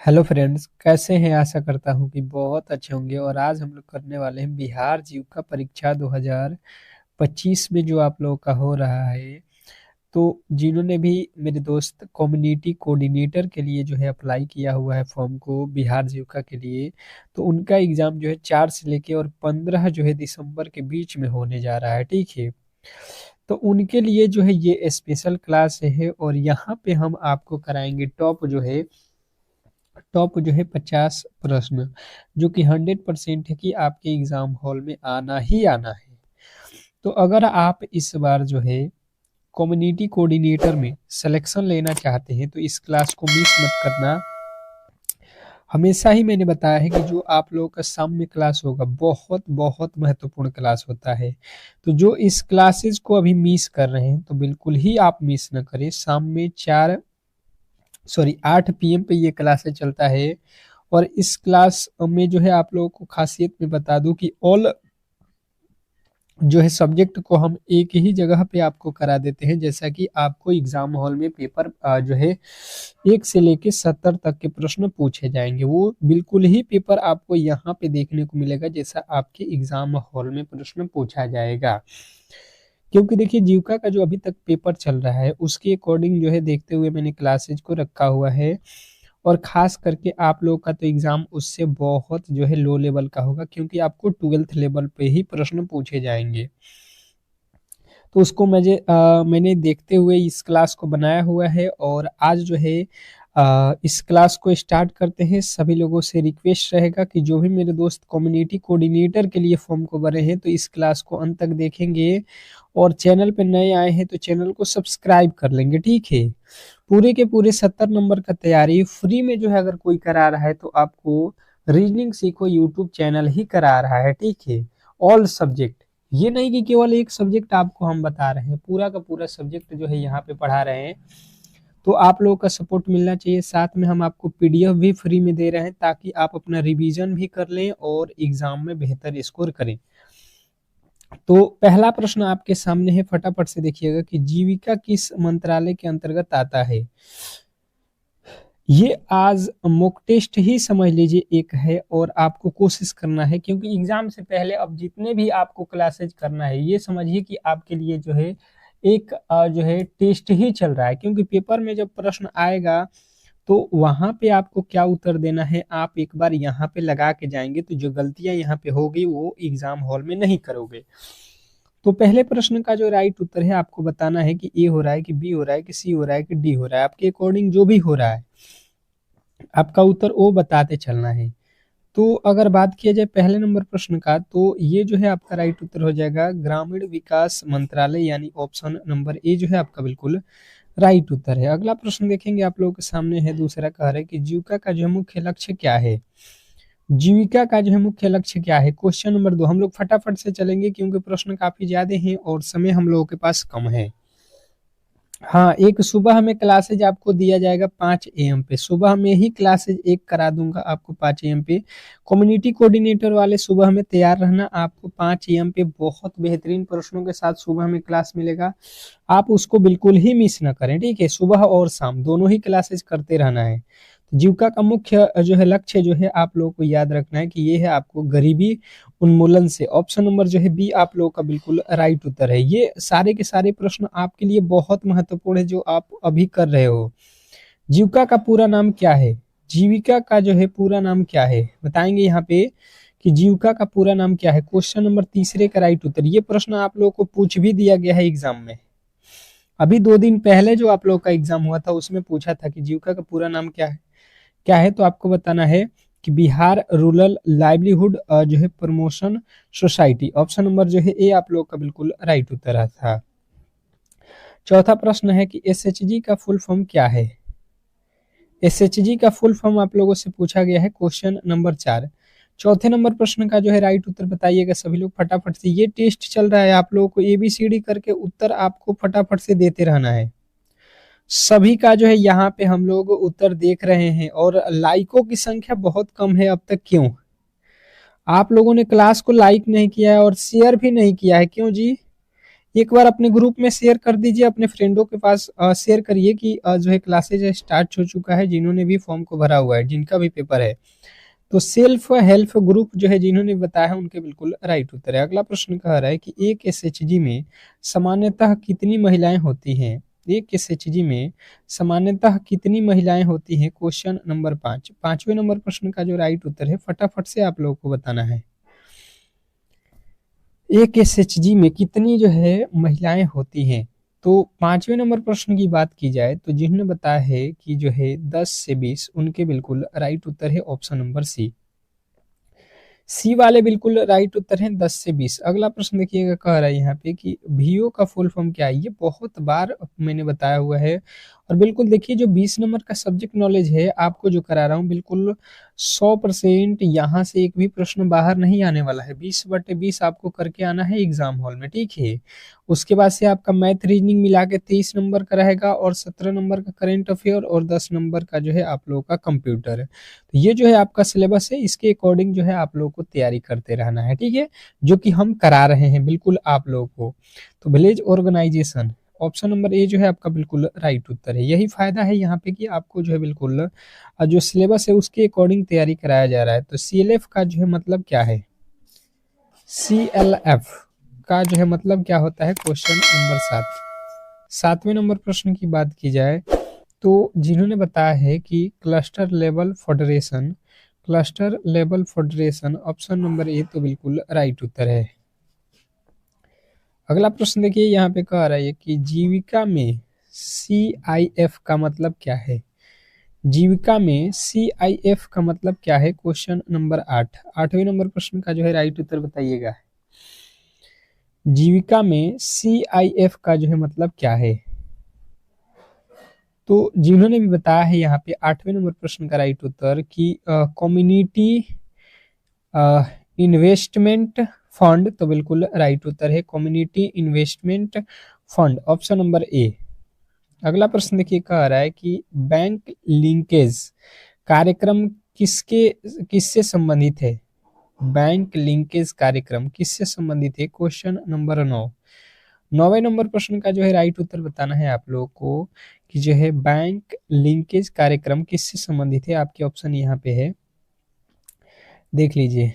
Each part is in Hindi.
हेलो फ्रेंड्स, कैसे हैं? आशा करता हूँ कि बहुत अच्छे होंगे। और आज हम लोग करने वाले हैं बिहार जीविका परीक्षा 2025 में जो आप लोगों का हो रहा है। तो जिन्होंने भी मेरे दोस्त कम्युनिटी कोऑर्डिनेटर के लिए जो है अप्लाई किया हुआ है फॉर्म को बिहार जीविका के लिए, तो उनका एग्ज़ाम जो है 4 से लेके और 15 जो है दिसंबर के बीच में होने जा रहा है, ठीक है। तो उनके लिए जो है ये स्पेशल क्लास है और यहाँ पे हम आपको कराएंगे टॉप जो है 50 प्रश्न, जो कि 100% है कि आपके एग्जाम हॉल में आना ही आना है। तो अगर आप इस बार जो है कम्युनिटी कोऑर्डिनेटर में सिलेक्शन लेना चाहते हैं तो इस क्लास को मिस मत करना। हमेशा ही मैंने बताया है कि जो आप लोगों का शाम में क्लास होगा बहुत बहुत महत्वपूर्ण क्लास होता है। तो जो इस क्लासेस को अभी मिस कर रहे हैं तो बिल्कुल ही आप मिस न करें। शाम में 8 पीएम पे ये क्लासेस चलता है। और इस क्लास में जो है आप लोगों को खासियत में बता दूं कि ऑल जो है सब्जेक्ट को हम एक ही जगह पे आपको करा देते हैं, जैसा कि आपको एग्जाम हॉल में पेपर जो है 1 से लेके 70 तक के प्रश्न पूछे जाएंगे। वो बिल्कुल ही पेपर आपको यहाँ पे देखने को मिलेगा जैसा आपके एग्जाम हॉल में प्रश्न पूछा जाएगा। क्योंकि देखिए जीविका का जो अभी तक पेपर चल रहा है उसके अकॉर्डिंग जो है देखते हुए मैंने क्लासेज को रखा हुआ है। और खास करके आप लोगों का तो एग्जाम उससे बहुत जो है लो लेवल का होगा, क्योंकि आपको 12th लेवल पे ही प्रश्न पूछे जाएंगे। तो उसको मैंने देखते हुए इस क्लास को बनाया हुआ है। और आज जो है इस क्लास को स्टार्ट करते हैं। सभी लोगों से रिक्वेस्ट रहेगा कि जो भी मेरे दोस्त कम्युनिटी कोऑर्डिनेटर के लिए फॉर्म को भरे हैं तो इस क्लास को अंत तक देखेंगे। और चैनल पे नए आए हैं तो चैनल को सब्सक्राइब कर लेंगे, ठीक है। पूरे के पूरे 70 नंबर का तैयारी फ्री में जो है अगर कोई करा रहा है तो आपको रीजनिंग सीखो यूट्यूब चैनल ही करा रहा है, ठीक है। ऑल सब्जेक्ट, ये नहीं कि केवल एक सब्जेक्ट आपको हम बता रहे हैं, पूरा का पूरा सब्जेक्ट जो है यहाँ पे पढ़ा रहे हैं। तो आप लोगों का सपोर्ट मिलना चाहिए। साथ में हम आपको पीडीएफ भी फ्री में दे रहे हैं ताकि आप अपना रिवीजन भी कर लें और एग्जाम में बेहतर स्कोर करें। तो पहला प्रश्न आपके सामने है, फटाफट से देखिएगा कि जीविका किस मंत्रालय के अंतर्गत आता है। ये आज मॉक टेस्ट ही समझ लीजिए एक है और आपको कोशिश करना है, क्योंकि एग्जाम से पहले अब जितने भी आपको क्लासेज करना है ये समझिए कि आपके लिए जो है एक जो है टेस्ट ही चल रहा है। क्योंकि पेपर में जब प्रश्न आएगा तो वहां पे आपको क्या उत्तर देना है आप एक बार यहाँ पे लगा के जाएंगे तो जो गलतियां यहाँ पे होगी वो एग्जाम हॉल में नहीं करोगे। तो पहले प्रश्न का जो राइट उत्तर है आपको बताना है कि ए हो रहा है कि बी हो रहा है कि सी हो रहा है कि डी हो रहा है। आपके अकॉर्डिंग जो भी हो रहा है आपका उत्तर ओ बताते चलना है। तो अगर बात किया जाए पहले नंबर प्रश्न का तो ये जो है आपका राइट उत्तर हो जाएगा ग्रामीण विकास मंत्रालय, यानी ऑप्शन नंबर ए जो है आपका बिल्कुल राइट उत्तर है। अगला प्रश्न देखेंगे आप लोगों के सामने है, दूसरा कह रहा है कि जीविका का जो है मुख्य लक्ष्य क्या है। जीविका का जो है मुख्य लक्ष्य क्या है। क्वेश्चन नंबर 2, हम लोग फटाफट से चलेंगे क्योंकि प्रश्न काफी ज्यादा हैं और समय हम लोगों के पास कम है। हाँ, एक सुबह में क्लासेज आपको दिया जाएगा 5 AM पे, सुबह में ही क्लासेज एक करा दूंगा आपको 5 AM पे। कम्युनिटी कोऑर्डिनेटर वाले सुबह में तैयार रहना, आपको 5 AM पे बहुत बेहतरीन प्रश्नों के साथ सुबह में क्लास मिलेगा। आप उसको बिल्कुल ही मिस ना करें, ठीक है। सुबह और शाम दोनों ही क्लासेज करते रहना है। तो जीविका का मुख्य जो है लक्ष्य जो है आप लोगों को याद रखना है कि ये है आपको गरीबी उन्मूलन से। ऑप्शन नंबर जो है बी आप लोगों का बिल्कुल राइट उत्तर है। ये सारे के सारे प्रश्न आपके लिए बहुत महत्वपूर्ण है जो आप अभी कर रहे हो। जीविका का पूरा नाम क्या है। जीविका का जो है पूरा नाम क्या है बताएंगे यहाँ पे कि जीविका का पूरा नाम क्या है। क्वेश्चन नंबर तीसरे का राइट उत्तर। ये प्रश्न आप लोगों को पूछ भी दिया गया है एग्जाम में। अभी 2 दिन पहले जो आप लोग का एग्जाम हुआ था उसमें पूछा था कि जीविका का पूरा नाम क्या है। तो आपको बताना है कि बिहार रूरल लाइवलीहुड जो है प्रमोशन सोसाइटी। ऑप्शन नंबर जो है ए आप लोग का बिल्कुल राइट उत्तर था। चौथा प्रश्न है कि एसएचजी का फुल फॉर्म क्या है। एसएचजी का फुल फॉर्म आप लोगों से पूछा गया है, क्वेश्चन नंबर 4। चौथे नंबर प्रश्न का जो है राइट उत्तर बताइएगा सभी लोग फटाफट से। ये टेस्ट चल रहा है, आप लोगों को एबीसीडी करके उत्तर आपको फटाफट से देते रहना है। सभी का जो है यहाँ पे हम लोग उत्तर देख रहे हैं और लाइकों की संख्या बहुत कम है अब तक। क्यों? आप लोगों ने क्लास को लाइक नहीं किया है और शेयर भी नहीं किया है, क्यों जी? एक बार अपने ग्रुप में शेयर कर दीजिए, अपने फ्रेंडों के पास शेयर करिए कि जो है क्लासेज स्टार्ट हो चुका है, जिन्होंने भी फॉर्म को भरा हुआ है, जिनका भी पेपर है। तो सेल्फ हेल्प ग्रुप जो है जिन्होंने बताया है उनके बिल्कुल राइट उत्तर है। अगला प्रश्न कह रहा है कि एक एसएचजी में सामान्यतः कितनी महिलाएं होती हैं? एक एसएचजी में सामान्यतः कितनी महिलाएं होती हैं? Question number 5। पांचवें नंबर प्रश्न का जो राइट उत्तर है फटाफट से आप लोगों को बताना है। एक एसएचजी में कितनी जो है महिलाएं होती हैं? तो पांचवें नंबर प्रश्न की बात की जाए तो जिन्होंने बताया है कि जो है 10 से 20, उनके बिल्कुल राइट उत्तर है ऑप्शन नंबर सी। सी वाले बिल्कुल राइट उत्तर है 10 से 20। अगला प्रश्न देखिएगा, कह रहा है यहाँ पे कि वीओ का फुल फॉर्म क्या है? ये बहुत बार मैंने बताया हुआ है। और बिल्कुल देखिए, जो 20 नंबर का सब्जेक्ट नॉलेज है आपको जो करा रहा हूँ, बिल्कुल 100% यहाँ से एक भी प्रश्न बाहर नहीं आने वाला है। 20/20 आपको करके आना है एग्जाम हॉल में, ठीक है। उसके बाद से आपका मैथ रीजनिंग मिला के 23 नंबर का रहेगा, और 17 नंबर का करेंट अफेयर, और 10 नंबर का जो है आप लोगों का कंप्यूटर। तो ये जो है आपका सिलेबस है, इसके अकॉर्डिंग जो है आप लोगों को तैयारी करते रहना है, ठीक है, जो कि हम करा रहे हैं बिल्कुल आप लोगों को। तो village organisation, option number A जो है आपका बिल्कुल राइट उत्तर है। यही फायदा है यहाँ पे कि आपको जो है बिल्कुल जो सिलेबस है उसके अकॉर्डिंग तैयारी कराया जा रहा है। तो सीएलएफ का जो है मतलब क्या है? सीएलएफ का जो है मतलब क्या होता है? Question number 7। सातवें नंबर प्रश्न की बात की जाए तो जिन्होंने बताया है कि cluster level federation, cluster level federation, option number ए तो बिल्कुल राइट उत्तर है। अगला प्रश्न देखिए, यहाँ पे कह रहा है कि जीविका में सीआईएफ का मतलब क्या है? जीविका में सीआईएफ का मतलब क्या है? Question number 8। आठवें नंबर प्रश्न का जो है राइट उत्तर बताइएगा। जीविका में सीआईएफ का जो है मतलब क्या है? तो जिन्होंने भी बताया है यहाँ पे आठवें नंबर प्रश्न का राइट उत्तर कि कम्युनिटी इन्वेस्टमेंट फंड, तो बिल्कुल राइट उत्तर है community investment fund, option number ए। अगला प्रश्न देखिए, कह रहा है कि बैंक लिंकेज कार्यक्रम किससे संबंधित है? बैंक लिंकेज कार्यक्रम किससे संबंधित है? Question number 9। नौवें नंबर प्रश्न का जो है राइट उत्तर बताना है आप लोगों को कि जो है बैंक लिंकेज कार्यक्रम किससे संबंधित है। आपके ऑप्शन यहाँ पे है, देख लीजिए।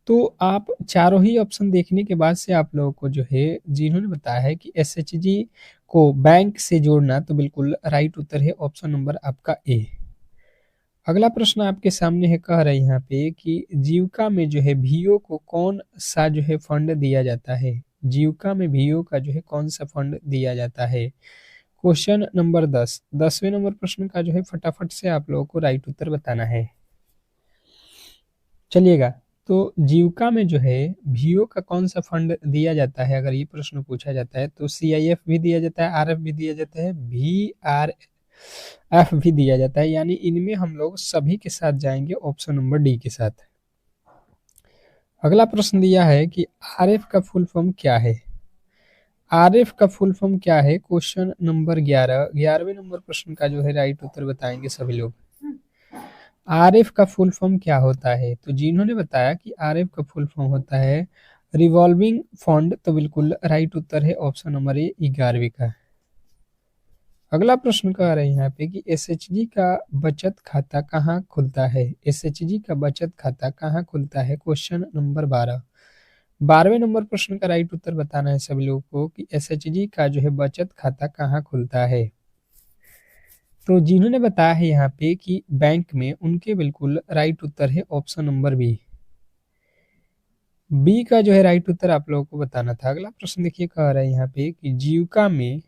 तो आप चारों ही ऑप्शन देखने के बाद से आप लोगों को जो है जिन्होंने बताया है कि एसएचजी को बैंक से जोड़ना, तो बिल्कुल राइट उत्तर है ऑप्शन नंबर आपका ए। अगला प्रश्न आपके सामने है, कह रहा है यहाँ पे कि जीविका में जो है वीओ को कौन सा जो है फंड दिया जाता है? जीविका में वीओ का जो है कौन सा फंड दिया जाता है? Question number 10। 10वें नंबर प्रश्न का जो है फटाफट से आप लोगों को राइट उत्तर बताना है। चलिएगा, तो जीविका में जो है वीओ का कौन सा फंड दिया जाता है? अगर ये प्रश्न पूछा जाता है तो सीआईएफ भी दिया जाता है, आरएफ भी दिया जाता है, वीआरएफ भी दिया जाता है, यानी इनमें हम लोग सभी के साथ जाएंगे ऑप्शन नंबर डी के साथ। अगला प्रश्न दिया है कि आरएफ का फुल फॉर्म क्या है? आरएफ का फुल फॉर्म क्या है? Question number 11। 11वें नंबर प्रश्न का जो है राइट उत्तर बताएंगे सभी लोग। आरएफ का फुल फॉर्म क्या होता है? तो जिन्होंने बताया कि आरएफ का फुल फॉर्म होता है रिवॉल्विंग फंड, तो बिल्कुल राइट उत्तर है ऑप्शन नंबर ए 11वीं का। अगला प्रश्न कह रहे हैं यहाँ पे कि एसएचजी का बचत खाता कहाँ खुलता है? एसएचजी का बचत खाता कहाँ खुलता है? Question number 12। 12वें नंबर प्रश्न का राइट उत्तर बताना है सभी लोगों को कि एसएचजी का जो है बचत खाता कहाँ खुलता है। तो जिन्होंने बताया है यहाँ पे कि बैंक में, उनके बिल्कुल राइट उत्तर है ऑप्शन नंबर बी। बी का जो है राइट उत्तर आप लोगों को बताना था। अगला प्रश्न देखिए, कह रहा है यहाँ पे कि जीविका में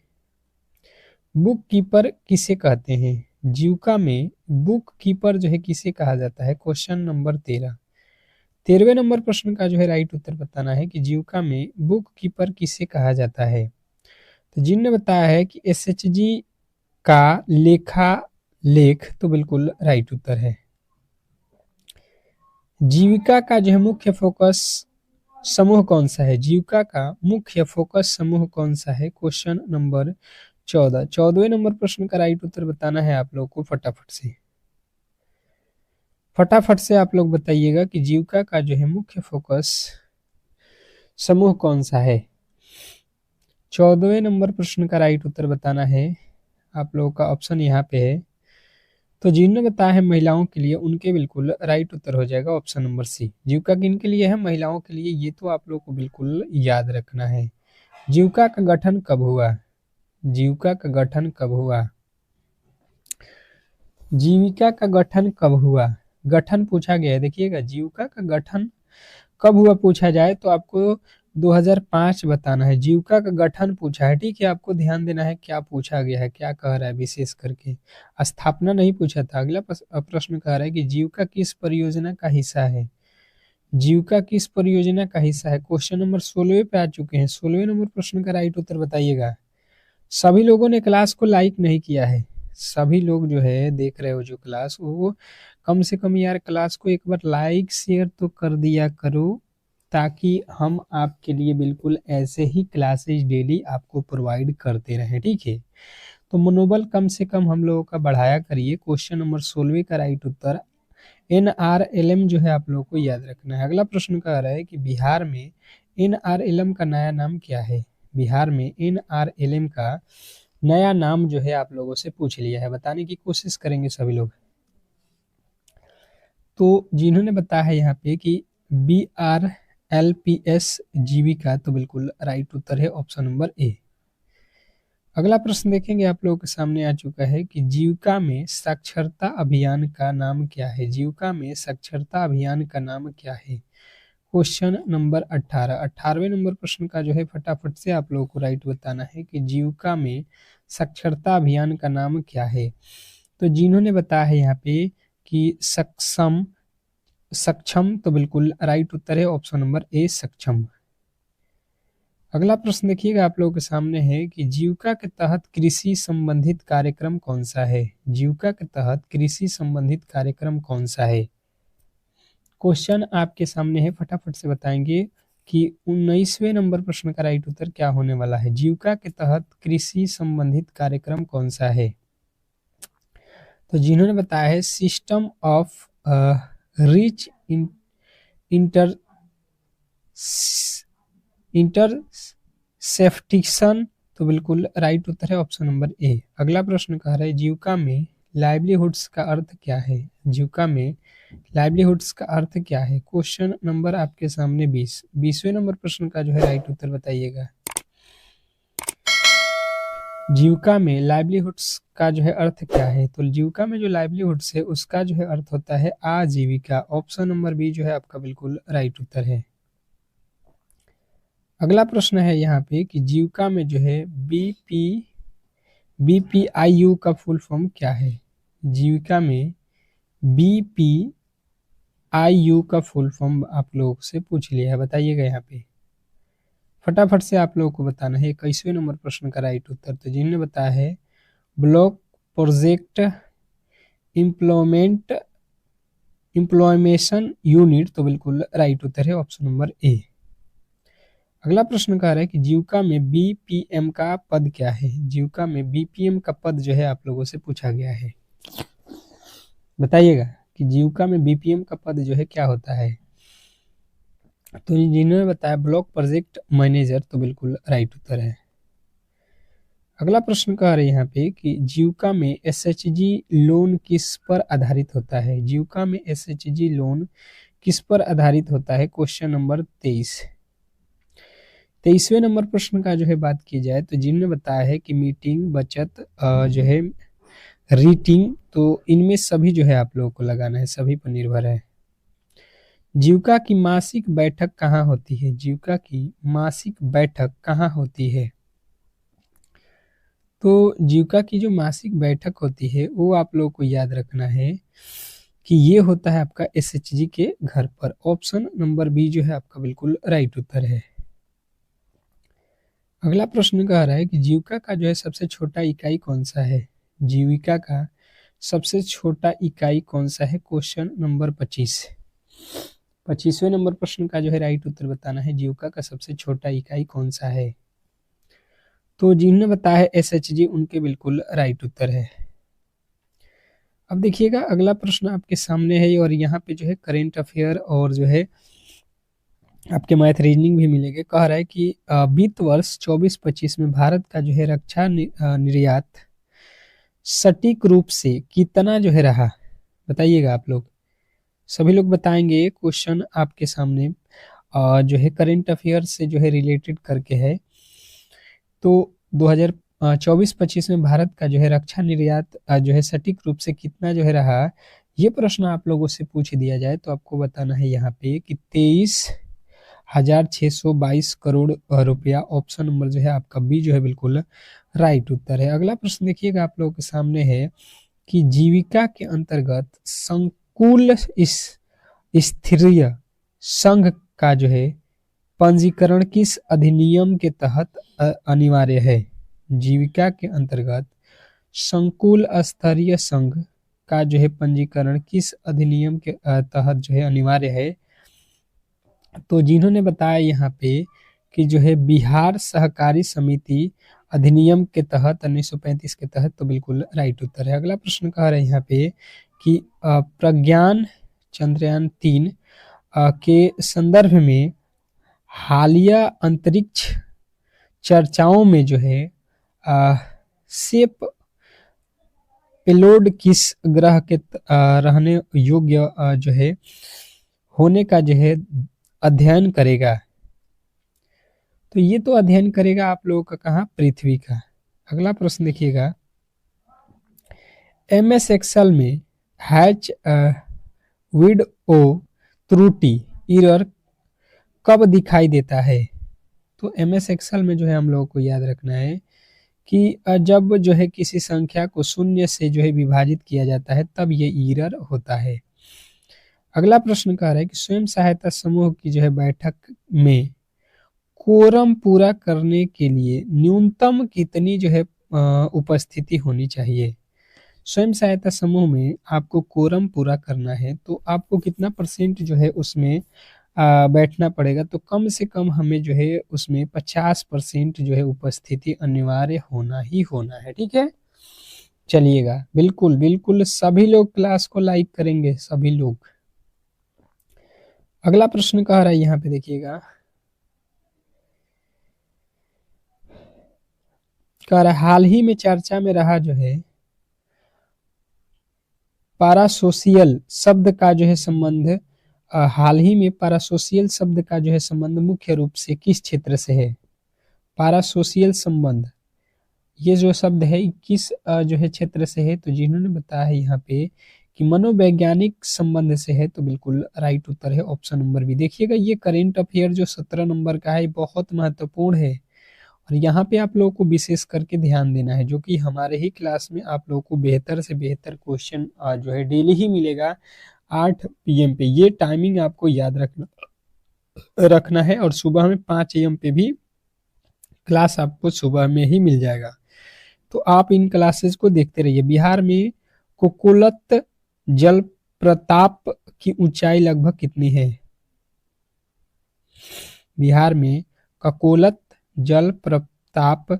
बुक कीपर किसे कहते हैं? जीविका में बुक कीपर जो है किसे कहा जाता है? Question number 13। 13वें नंबर प्रश्न का जो है राइट उत्तर बताना है कि जीविका में बुक कीपर किसे कहा जाता है। तो जिनने बताया है कि एसएचजी का लेखा लेख, तो बिल्कुल राइट उत्तर है। जीविका का जो है मुख्य फोकस समूह कौन सा है? जीविका का मुख्य फोकस समूह कौन सा है? Question number 14। 14वें नंबर प्रश्न का राइट उत्तर बताना है आप लोग को फटाफट से। फटाफट से आप लोग बताइएगा कि जीविका का जो है मुख्य फोकस समूह कौन सा है। 14वें नंबर प्रश्न का राइट उत्तर बताना है। आप लोगों का ऑप्शन यहाँ पे है, तो जिन्होंने बताया है महिलाओं के लिए, उनके बिल्कुल राइट उत्तर हो जाएगा ऑप्शन नंबर सी। जीविका किन के लिए है? महिलाओं के लिए। ये तो आप लोग को बिल्कुल याद रखना है। जीविका का गठन कब हुआ? जीविका का गठन कब हुआ? जीविका का गठन कब हुआ? गठन पूछा गया है, देखिएगा जीविका का गठन कब हुआ पूछा जाए तो आपको 2005 बताना है। जीविका का गठन पूछा है, ठीक है, आपको ध्यान देना है क्या पूछा गया है, क्या कह रहा है विशेष करके। स्थापना नहीं पूछा था। अगला प्रश्न कह रहा है कि जीविका किस परियोजना का हिस्सा है? जीविका किस परियोजना का हिस्सा है? क्वेश्चन नंबर 16 पे आ चुके हैं। 16वें नंबर प्रश्न का राइट उत्तर बताइएगा। सभी लोगों ने क्लास को लाइक नहीं किया है। सभी लोग जो है देख रहे हो जो क्लास, वो कम से कम यार क्लास को एक बार लाइक शेयर तो कर दिया करो, ताकि हम आपके लिए बिल्कुल ऐसे ही क्लासेस डेली आपको प्रोवाइड करते रहें, ठीक है। तो मनोबल कम से कम हम लोगों का बढ़ाया करिए। क्वेश्चन नंबर 16 का राइट उत्तर NRLM जो है आप लोगों को याद रखना है। अगला प्रश्न कह रहा है कि बिहार में NRLM का नया नाम क्या है? बिहार में NRLM का नया नाम जो है आप लोगों से पूछ लिया है, बताने की कोशिश करेंगे सभी लोग। तो जिन्होंने बताया है यहाँ पे कि BRLPS जीविका, तो बिल्कुल राइट उत्तर है ऑप्शन नंबर ए। अगला प्रश्न देखेंगे, आप लोगों के सामने आ चुका है कि जीविका में साक्षरता अभियान का नाम क्या है? जीविका में साक्षरता अभियान का नाम क्या है? Question number 18। 18वें नंबर प्रश्न का जो है फटाफट से आप लोगों को राइट बताना है कि जीविका में साक्षरता अभियान का नाम क्या है। तो जिन्होंने बताया है यहाँ पे कि सक्षम, तो बिल्कुल राइट उत्तर है ऑप्शन नंबर ए, सक्षम। अगला प्रश्न देखिएगा, आप लोगों के सामने है कि जीविका के तहत कृषि संबंधित कार्यक्रम कौन सा है? जीविका के तहत कृषि संबंधित कार्यक्रम कौन सा है? क्वेश्चन आपके सामने है, फटाफट से बताएंगे कि 19वें नंबर प्रश्न का राइट उत्तर क्या होने वाला है। जीविका के तहत कृषि संबंधित कार्यक्रम कौन सा है? तो जिन्होंने बताया है सिस्टम ऑफ रिच इंटर इंटरसेप्टिक्शन, तो बिल्कुल राइट उत्तर है ऑप्शन नंबर ए। अगला प्रश्न कह रहा है जीविका में लाइवलीहुड्स का अर्थ क्या है? जीविका में लाइवलीहुड्स का अर्थ क्या है? क्वेश्चन नंबर आपके सामने 20वें नंबर प्रश्न का जो है राइट उत्तर बताइएगा। जीविका में लाइवलीहुड्स का जो है अर्थ क्या है? तो जीविका में जो लाइवलीहुड्स है उसका जो है अर्थ होता है आजीविका। ऑप्शन नंबर बी जो है आपका बिल्कुल राइट उत्तर है। अगला प्रश्न है यहाँ पे कि जीविका में जो है BPIU का फुल फॉर्म क्या है? जीविका में BPIU का फुल फॉर्म आप लोग से पूछ लिया है, बताइएगा यहाँ पे। फटाफट से आप लोगों को बताना है 21वें नंबर प्रश्न का राइट उत्तर। तो जिन्होंने बताया है ब्लॉक प्रोजेक्ट इम्प्लॉयमेशन यूनिट, तो बिल्कुल राइट उत्तर है ऑप्शन नंबर ए। अगला प्रश्न कह रहा है कि जीविका में BPM का पद क्या है? जीविका में BPM का पद जो है आप लोगों से पूछा गया है, बताइएगा कि जीविका में BPM का पद जो है क्या होता है। तो जिन्होंने बताया ब्लॉक प्रोजेक्ट मैनेजर, तो बिल्कुल राइट उत्तर है। अगला प्रश्न कह रहे हैं यहाँ पे कि जीविका में SHG लोन किस पर आधारित होता है? जीविका में SHG लोन किस पर आधारित होता है? क्वेश्चन नंबर 23वें नंबर प्रश्न का जो है बात की जाए तो जिन्होंने बताया है कि मीटिंग, बचत जो है रीटिंग, तो इनमें सभी जो है आप लोगों को लगाना है, सभी पर निर्भर है। जीविका की मासिक बैठक कहाँ होती है? जीविका की मासिक बैठक कहाँ होती है? तो जीविका की जो मासिक बैठक होती है वो आप लोगों को याद रखना है कि ये होता है आपका SHG के घर पर। ऑप्शन नंबर बी जो है आपका बिल्कुल राइट उत्तर है। अगला प्रश्न कह रहा है कि जीविका का जो है सबसे छोटा इकाई कौन सा है? जीविका का सबसे छोटा इकाई कौन सा है? क्वेश्चन नंबर 25वें नंबर प्रश्न का जो है राइट उत्तर बताना है, जीविका का सबसे छोटा इकाई कौन सा है? तो जिन्होंने बताया है SHG, उनके बिल्कुल राइट उत्तर है। अब देखिएगा अगला प्रश्न आपके सामने है और यहाँ पे जो है करेंट अफेयर और जो है आपके मैथ रीजनिंग भी मिलेंगे। कह रहा है कि वित्त वर्ष 24-25 में भारत का जो है रक्षा निर्यात सटीक रूप से कितना जो है रहा, बताइएगा आप लोग। सभी लोग बताएंगे। क्वेश्चन आपके सामने जो है करंट अफेयर से जो है रिलेटेड करके है। तो 2024-25 में भारत का जो है रक्षा निर्यात जो है सटीक रूप से कितना जो है रहा, ये प्रश्न आप लोगों से पूछ दिया जाए तो आपको बताना है यहाँ पे कि 23,622 करोड़ रुपया। ऑप्शन नंबर जो है आपका बी जो है बिल्कुल राइट उत्तर है। अगला प्रश्न देखिएगा आप लोगों के सामने है कि जीविका के अंतर्गत संकुल स्थिरीय संघ का जो है पंजीकरण किस अधिनियम के तहत अनिवार्य है। जीविका के अंतर्गत संकुल स्तरीय संघ का जो है पंजीकरण किस अधिनियम के तहत जो है अनिवार्य है। तो जिन्होंने बताया यहाँ पे कि जो है बिहार सहकारी समिति अधिनियम के तहत 1935 के तहत, तो बिल्कुल राइट उत्तर है। अगला प्रश्न कह रहे हैं यहाँ पे कि प्रज्ञान चंद्रयान 3 के संदर्भ में हालिया अंतरिक्ष चर्चाओं में जो है सेप पेलोड किस ग्रह के रहने योग्य जो है होने का जो है अध्ययन करेगा। तो ये तो अध्ययन करेगा आप लोगों का कहाँ, पृथ्वी का। अगला प्रश्न देखिएगा, MS एक्सेल में हैच विड ओ त्रुटि एरर कब दिखाई देता है। तो MS एक्सेल में जो है हम लोगों को याद रखना है कि जब जो है किसी संख्या को शून्य से जो है विभाजित किया जाता है तब ये एरर होता है। अगला प्रश्न कह रहा है कि स्वयं सहायता समूह की जो है बैठक में कोरम पूरा करने के लिए न्यूनतम कितनी जो है उपस्थिति होनी चाहिए। स्वयं सहायता समूह में आपको कोरम पूरा करना है तो आपको कितना % जो है उसमें बैठना पड़ेगा। तो कम से कम हमें जो है उसमें 50% जो है उपस्थिति अनिवार्य होना ही होना है। ठीक है, चलिएगा, बिल्कुल बिल्कुल सभी लोग क्लास को लाइक करेंगे, सभी लोग। अगला प्रश्न कह रहा है यहाँ पे देखिएगा, कह रहा है हाल ही में चर्चा में रहा जो है पारासोशियल शब्द का जो है संबंध, हाल ही में पारासोशियल शब्द का जो है संबंध मुख्य रूप से किस क्षेत्र से है। पारासोशियल संबंध ये जो शब्द है किस जो है क्षेत्र से है। तो जिन्होंने बताया है यहाँ पे कि मनोवैज्ञानिक संबंध से है, तो बिल्कुल राइट उत्तर है ऑप्शन नंबर बी। देखिएगा ये करेंट अफेयर जो 17 नंबर का है बहुत महत्वपूर्ण है और यहाँ पे आप लोगों को विशेष करके ध्यान देना है, जो कि हमारे ही क्लास में आप लोगों को बेहतर से बेहतर क्वेश्चन जो है डेली ही मिलेगा 8 PM पे। ये टाइमिंग आपको याद रखना है और सुबह में 5 AM पे भी क्लास आपको सुबह में ही मिल जाएगा। तो आप इन क्लासेस को देखते रहिए। बिहार में कोकोलत जल प्रताप की ऊंचाई लगभग कितनी है। बिहार में ककोलत जल प्रताप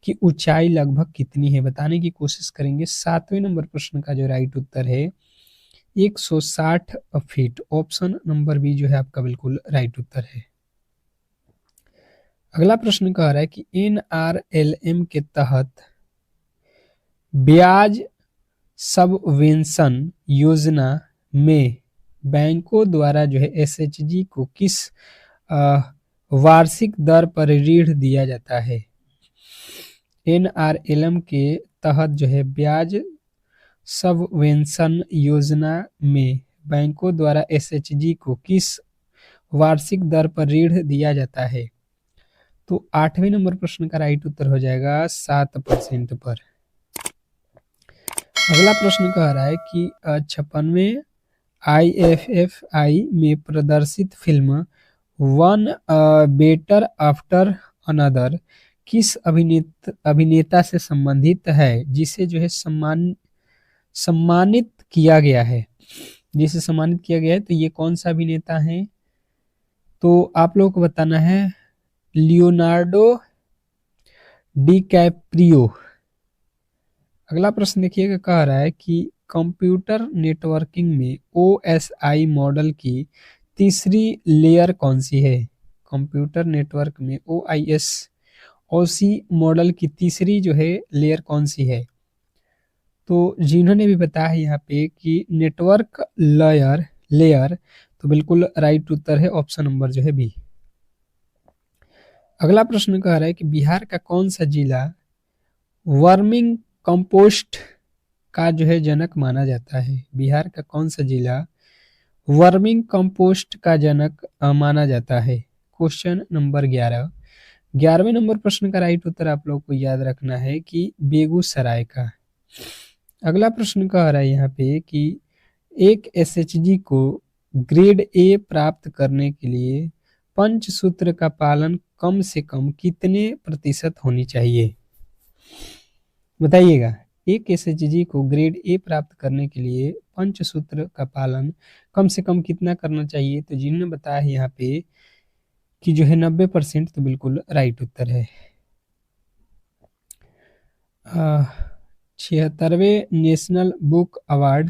की ऊंचाई लगभग कितनी है, बताने की कोशिश करेंगे। 7वें नंबर प्रश्न का जो राइट उत्तर है 160 फीट। ऑप्शन नंबर बी जो है आपका बिल्कुल राइट उत्तर है। अगला प्रश्न कह रहा है कि NRLM के तहत ब्याज सबवेंशन योजना में बैंकों द्वारा जो है SHG को किस वार्षिक दर पर ऋण दिया जाता है। NRLM के तहत जो है ब्याज सबवेंशन योजना में बैंकों द्वारा SHG को किस वार्षिक दर पर ऋण दिया जाता है। तो 8वें नंबर प्रश्न का राइट उत्तर हो जाएगा 7% पर। अगला प्रश्न कह रहा है कि 56वें IFFI में प्रदर्शित film one better after another किस अभिनेता से संबंधित है, जिसे जो है सम्मानित किया गया है, जिसे सम्मानित किया गया है। तो ये कौन सा अभिनेता है, तो आप लोगों को बताना है लियोनार्डो डिकैप्रियो। अगला प्रश्न देखिएगा, कह रहा है कि कंप्यूटर नेटवर्किंग में OSI मॉडल की तीसरी लेयर कौन सी है। कंप्यूटर नेटवर्क में OIS OSI मॉडल की तीसरी जो है लेयर कौन सी है? तो जिन्होंने भी बताया है यहाँ पे कि नेटवर्क लेयर, तो बिल्कुल राइट उत्तर है ऑप्शन नंबर जो है बी। अगला प्रश्न कह रहा है कि बिहार का कौन सा जिला वर्मिंग कंपोस्ट का जो है जनक माना जाता है? बिहार का कौन सा जिला वर्मिंग कंपोस्ट का जनक माना जाता है? Question number 11। 11वें नंबर प्रश्न का राइट उत्तर आप लोग को याद रखना है कि बेगूसराय का। अगला प्रश्न कह रहा है यहाँ पे कि एक SHG को ग्रेड A प्राप्त करने के लिए पंचसूत्र का पालन कम से कम कितने प्रतिशत होनी चाहिए? बताइएगा। एक SHG को ग्रेड A प्राप्त करने के लिए पंचसूत्र का पालन कम से कम कितना करना चाहिए? तो जिन्होंने बताया है यहाँ पे कि जो है 90%, तो बिल्कुल राइट उत्तर है। 76वें नेशनल बुक अवार्ड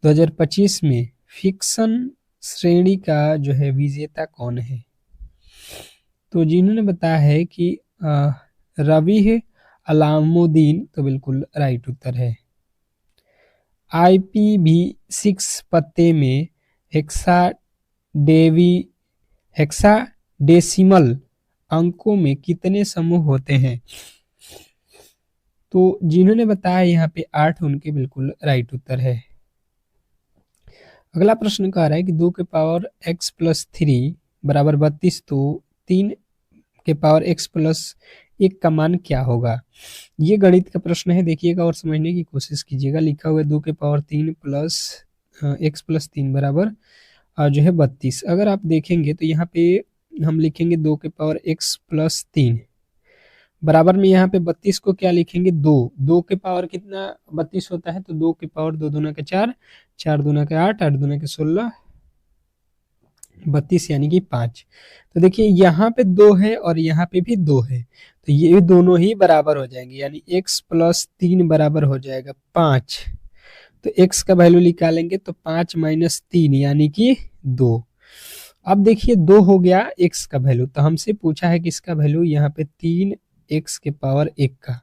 2025 में फिक्शन श्रेणी का जो है विजेता कौन है? तो जिन्होंने बताया है कि रबीह अलामुद्दीन, तो बिल्कुल राइट उत्तर है। IPv6 पत्ते में हेक्साडेसिमल अंकों में कितने समूह होते हैं? तो जिन्होंने बताया यहाँ पे 8, उनके बिल्कुल राइट उत्तर है। अगला प्रश्न कह रहा है कि 2 के पावर x प्लस 3 बराबर 32, तो 3 के पावर x प्लस 1 का मान क्या होगा? ये गणित का प्रश्न है, देखिएगा और समझने की कोशिश कीजिएगा। लिखा हुआ है 2 के पावर 3 प्लस x प्लस 3 बराबर जो है 32। अगर आप देखेंगे तो यहाँ पे हम लिखेंगे 2 के पावर x प्लस 3 बराबर में यहाँ पे 32 को क्या लिखेंगे 2 के पावर कितना 32 होता है? तो 2 के पावर 2 दूना के 4, 4 दूना के 8, 8 दूना के 16, 32 यानी कि 5। तो देखिए यहाँ पे 2 है और यहाँ पे भी 2 है, तो ये दोनों ही बराबर हो जाएंगे, यानी x प्लस 3 बराबर हो जाएगा 5। तो x का वैल्यू निकालेंगे तो 5 माइनस 3 यानी कि 2। अब देखिए 2 हो गया x का वैल्यू, तो हमसे पूछा है कि इसका वैल्यू यहाँ पे 3x के पावर 1 का,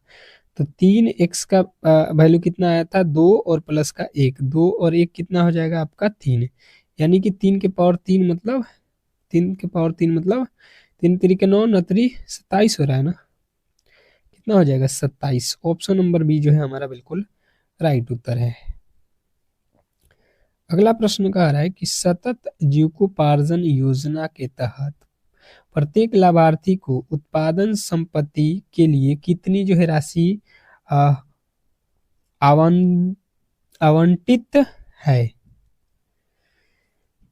तो 3x का वैल्यू कितना आया था 2 और प्लस का 1, 2 और 1 कितना हो जाएगा आपका 3, यानी कि 3 के पावर 3 मतलब 3 के पावर 3 मतलब 3 3 9 9 3 27 हो रहा है ना, कितना हो जाएगा 27। ऑप्शन नंबर बी जो है हमारा बिल्कुल राइट उत्तर है। अगला प्रश्न कह रहा है कि सतत जीविकोपार्जन योजना के तहत प्रत्येक लाभार्थी को उत्पादन संपत्ति के लिए कितनी जो है राशि आवंटित है?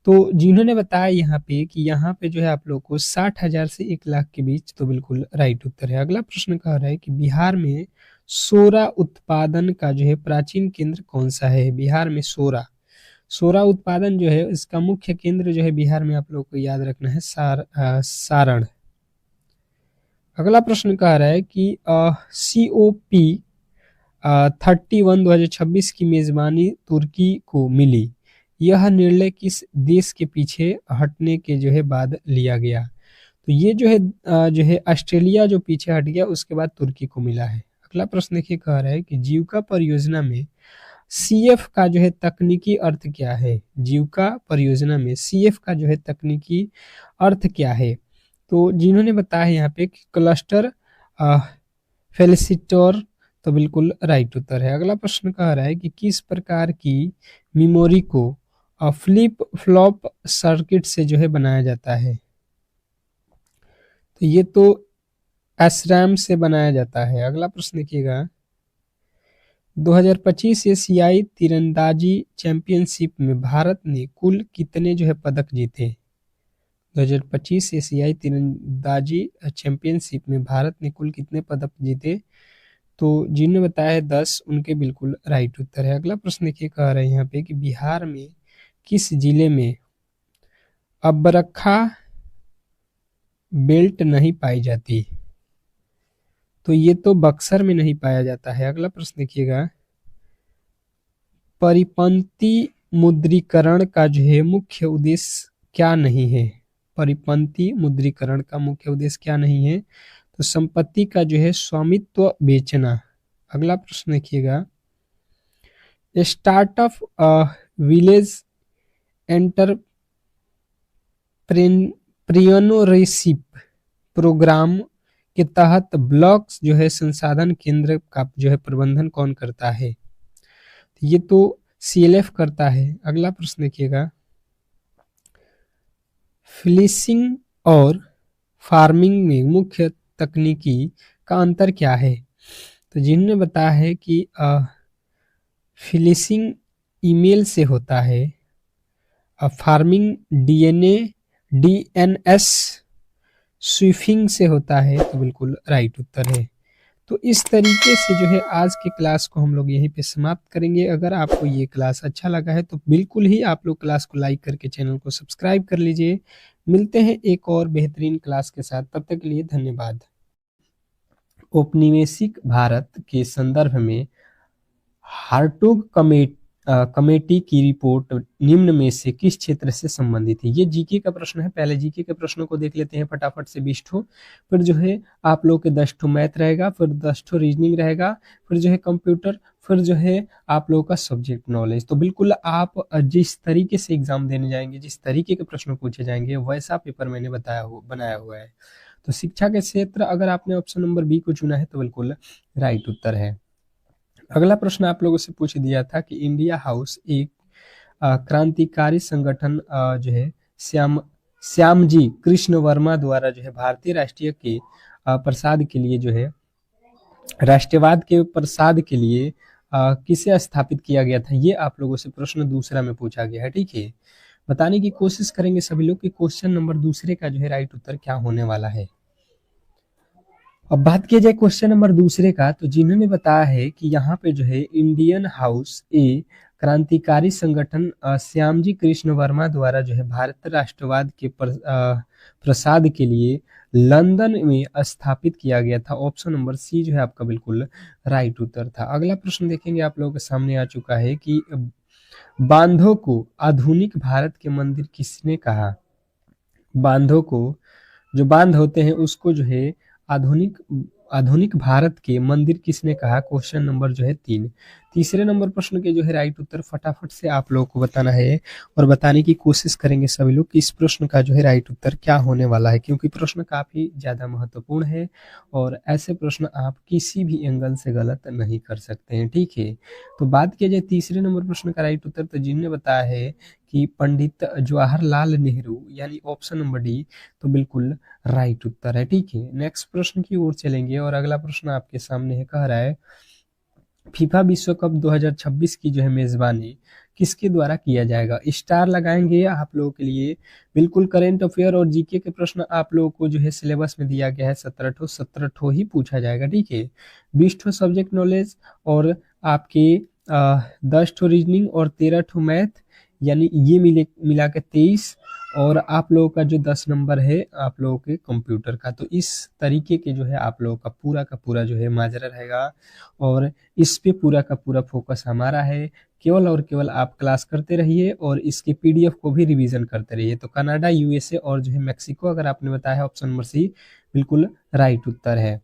तो जिन्होंने बताया यहाँ पे कि यहाँ पे जो है आप लोग को 60,000 से 1 लाख के बीच, तो बिल्कुल राइट उत्तर है। अगला प्रश्न कह रहा है कि बिहार में सोरा उत्पादन का जो है प्राचीन केंद्र कौन सा है? बिहार में सोरा उत्पादन जो है इसका मुख्य केंद्र जो है बिहार में आप लोग को याद रखना है सारण। अगला प्रश्न कह रहा है कि COP 31 2026 की मेजबानी तुर्की को मिली, यह निर्णय किस देश के पीछे हटने के जो है बाद लिया गया? तो ये जो है ऑस्ट्रेलिया जो पीछे हट गया, उसके बाद तुर्की को मिला है। अगला प्रश्न देखिए कह रहा है कि जीविका परियोजना में CF का जो है तकनीकी अर्थ क्या है? जीविका परियोजना में CF का जो है तकनीकी अर्थ क्या है? तो जिन्होंने बताया है यहाँ पे कि क्लस्टर फेलिसिटर, तो बिल्कुल राइट उत्तर है। अगला प्रश्न कह रहा है कि किस प्रकार की मेमोरी को फ्लिप फ्लॉप सर्किट से जो है बनाया जाता है? तो ये तो SRAM से बनाया जाता है। अगला प्रश्न देखिएगा, 2025 एशियाई तीरंदाजी चैंपियनशिप में भारत ने कुल कितने जो है पदक जीते? 2025 एशियाई तीरंदाजी चैंपियनशिप में भारत ने कुल कितने पदक जीते? तो जिन्होंने बताया है 10, उनके बिल्कुल राइट उत्तर है। अगला प्रश्न देखिए कह रहे हैं यहाँ पे कि बिहार में किस जिले में अब्रखा बेल्ट नहीं पाई जाती? तो ये तो बक्सर में नहीं पाया जाता है। अगला प्रश्न देखिएगा, परिपंथी मुद्रीकरण का जो है मुख्य उद्देश्य क्या नहीं है? परिपंथी मुद्रीकरण का मुख्य उद्देश्य क्या नहीं है? तो संपत्ति का जो है स्वामित्व बेचना। अगला प्रश्न देखिएगा, स्टार्टअप विलेज एंटरप्रेन्योरशिप प्रोग्राम के तहत ब्लॉक्स जो है संसाधन केंद्र का जो है प्रबंधन कौन करता है? ये तो CLF करता है। अगला प्रश्न देखिएगा, फिशिंग और फार्मिंग में मुख्य तकनीकी का अंतर क्या है? तो जिन्होंने बताया है कि फिशिंग ईमेल से होता है, फार्मिंग DNS स्विफिंग से होता है। तो बिल्कुल राइट उत्तर है। तो इस तरीके से जो है आज के क्लास को हम लोग यहीं पे समाप्त करेंगे। अगर आपको ये क्लास अच्छा लगा है तो बिल्कुल ही आप लोग क्लास को लाइक करके चैनल को सब्सक्राइब कर लीजिए। मिलते हैं एक और बेहतरीन क्लास के साथ, तब तक के लिए धन्यवाद। औपनिवेशिक भारत के संदर्भ में हार्टोग कमेटी की रिपोर्ट निम्न में से किस क्षेत्र से संबंधित है? ये जीके का प्रश्न है। पहले जीके के प्रश्नों को देख लेते हैं फटाफट से 20 ठो, फिर जो है आप लोग के 10 ठो मैथ रहेगा, फिर 10 ठो रीजनिंग रहेगा, फिर जो है कंप्यूटर, फिर जो है आप लोगों का सब्जेक्ट नॉलेज। तो बिल्कुल आप जिस तरीके से एग्जाम देने जाएंगे, जिस तरीके के प्रश्न पूछे जाएंगे, वैसा पेपर मैंने बनाया हुआ है। तो शिक्षा के क्षेत्र अगर आपने ऑप्शन नंबर बी को चुना है तो बिल्कुल राइट उत्तर है। अगला प्रश्न आप लोगों से पूछ दिया था कि इंडिया हाउस एक क्रांतिकारी संगठन जो है श्यामजी कृष्ण वर्मा द्वारा जो है भारतीय राष्ट्रीय के प्रसाद के लिए जो है राष्ट्रवाद के प्रसाद के लिए किसे स्थापित किया गया था? ये आप लोगों से प्रश्न दूसरा में पूछा गया है। ठीक है, बताने की कोशिश करेंगे सभी लोग कि क्वेश्चन नंबर दूसरे का जो है राइट उत्तर क्या होने वाला है। अब बात किया जाए क्वेश्चन नंबर दूसरे का, तो जिन्होंने बताया है कि यहाँ पे जो है इंडियन हाउस ए क्रांतिकारी संगठन श्यामजी कृष्ण वर्मा द्वारा जो है भारत राष्ट्रवाद के प्रसाद के लिए लंदन में स्थापित किया गया था। ऑप्शन नंबर सी जो है आपका बिल्कुल राइट उत्तर था। अगला प्रश्न देखेंगे, आप लोगों के सामने आ चुका है कि बांधों को आधुनिक भारत के मंदिर किसने कहा? बांधों को, जो बांध होते हैं उसको जो है आधुनिक भारत के मंदिर किसने कहा? क्वेश्चन नंबर जो है 3। तीसरे नंबर प्रश्न के जो है राइट उत्तर फटाफट से आप लोगों को बताना है और बताने की कोशिश करेंगे सभी लोग कि इस प्रश्न का जो है राइट उत्तर क्या होने वाला है, क्योंकि प्रश्न काफी ज्यादा महत्वपूर्ण है और ऐसे प्रश्न आप किसी भी एंगल से गलत नहीं कर सकते हैं। ठीक है, तो बात किया जाए तीसरे नंबर प्रश्न का राइट उत्तर, तो जिन्होंने बताया है कि पंडित जवाहरलाल नेहरू, यानी ऑप्शन नंबर डी, तो बिल्कुल राइट उत्तर है। ठीक है, नेक्स्ट प्रश्न की ओर चलेंगे और अगला प्रश्न आपके सामने है, कह रहा है फीफा विश्व कप 2026 की जो है मेजबानी किसके द्वारा किया जाएगा? स्टार लगाएंगे आप लोगों के लिए। बिल्कुल करेंट अफेयर और जीके के प्रश्न आप लोगों को जो है सिलेबस में दिया गया है 17 ठो ही पूछा जाएगा। ठीक है, 20 ठो सब्जेक्ट नॉलेज और आपके 10 ठो रीजनिंग और 13 ठो मैथ, यानी ये मिला के 23, और आप लोगों का जो 10 नंबर है आप लोगों के कंप्यूटर का। तो इस तरीके के जो है आप लोगों का पूरा जो है माजरा रहेगा और इस पे पूरा का पूरा फोकस हमारा है। केवल और केवल आप क्लास करते रहिए और इसके PDF को भी रिवीजन करते रहिए। तो कनाडा, USA और जो है मैक्सिको अगर आपने बताया है, ऑप्शन नंबर सी बिल्कुल राइट उत्तर है।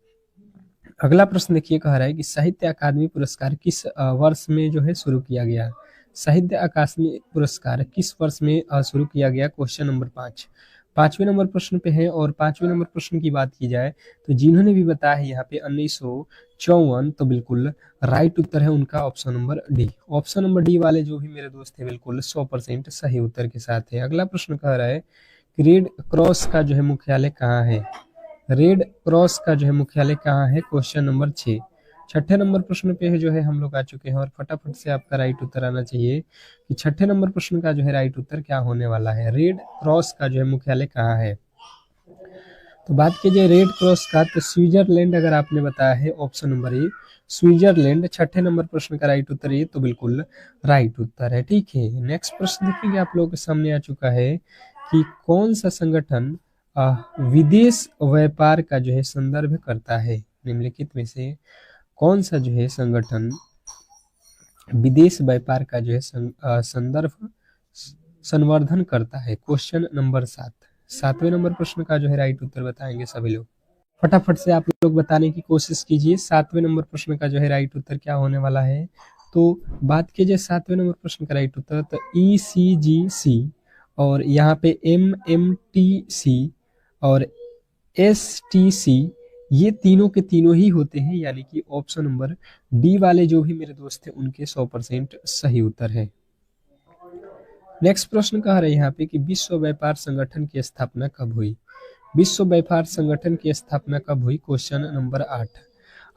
अगला प्रश्न देखिए, कह रहा है कि साहित्य अकादमी पुरस्कार किस वर्ष में जो है शुरू किया गया? साहित्य अकादमी पुरस्कार किस वर्ष में शुरू किया गया? क्वेश्चन नंबर 5 पांचवें नंबर प्रश्न पे है। और पांचवें नंबर प्रश्न की बात की जाए तो जिन्होंने भी बताया है यहाँ पे 1954, तो बिल्कुल राइट उत्तर है उनका option number D. Option number D वाले जो भी मेरे दोस्त है बिल्कुल 100% सही उत्तर के साथ है। अगला प्रश्न कह रहा है कि रेड क्रॉस का जो है मुख्यालय कहाँ है? रेड क्रॉस का जो है मुख्यालय कहाँ है? Question number 6। छठे नंबर प्रश्न पे है जो है हम लोग आ चुके हैं और फटाफट से आपका राइट उत्तर आना चाहिए कि छठे नंबर प्रश्न का जो है राइट उत्तर क्या होने वाला है? रेड क्रॉस का जो है मुख्यालय कहाँ है? तो बात कीजिए रेड क्रॉस का, तो स्विट्जरलैंड अगर आपने बताया है, ऑप्शन नंबर ए स्विट्जरलैंड छठे नंबर प्रश्न का राइट उत्तर ये तो बिल्कुल राइट उत्तर है। ठीक है, नेक्स्ट प्रश्न देखेंगे आप लोगों के सामने आ चुका है कि कौन सा संगठन विदेश व्यापार का जो है संदर्भ करता है? निम्नलिखित में से कौन सा जो है संगठन विदेश व्यापार का जो है संदर्भ संवर्धन करता है? Question number 7। 7वें नंबर प्रश्न का जो है राइट उत्तर बताएंगे सभी लोग। फटाफट से आप लोग बताने की कोशिश कीजिए 7वें नंबर प्रश्न का जो है राइट उत्तर क्या होने वाला है। तो बात कीजिए 7वें नंबर प्रश्न का राइट उत्तर, तो ECGC और यहाँ पे MMTC और STC, ये तीनों के तीनों ही होते हैं, यानी कि ऑप्शन नंबर डी वाले जो भी मेरे दोस्त थे उनके 100% सही उत्तर है। नेक्स्ट प्रश्न कह रहे हैं यहाँ पे कि विश्व व्यापार संगठन की स्थापना कब हुई। विश्व व्यापार संगठन की स्थापना कब हुई, क्वेश्चन नंबर 8।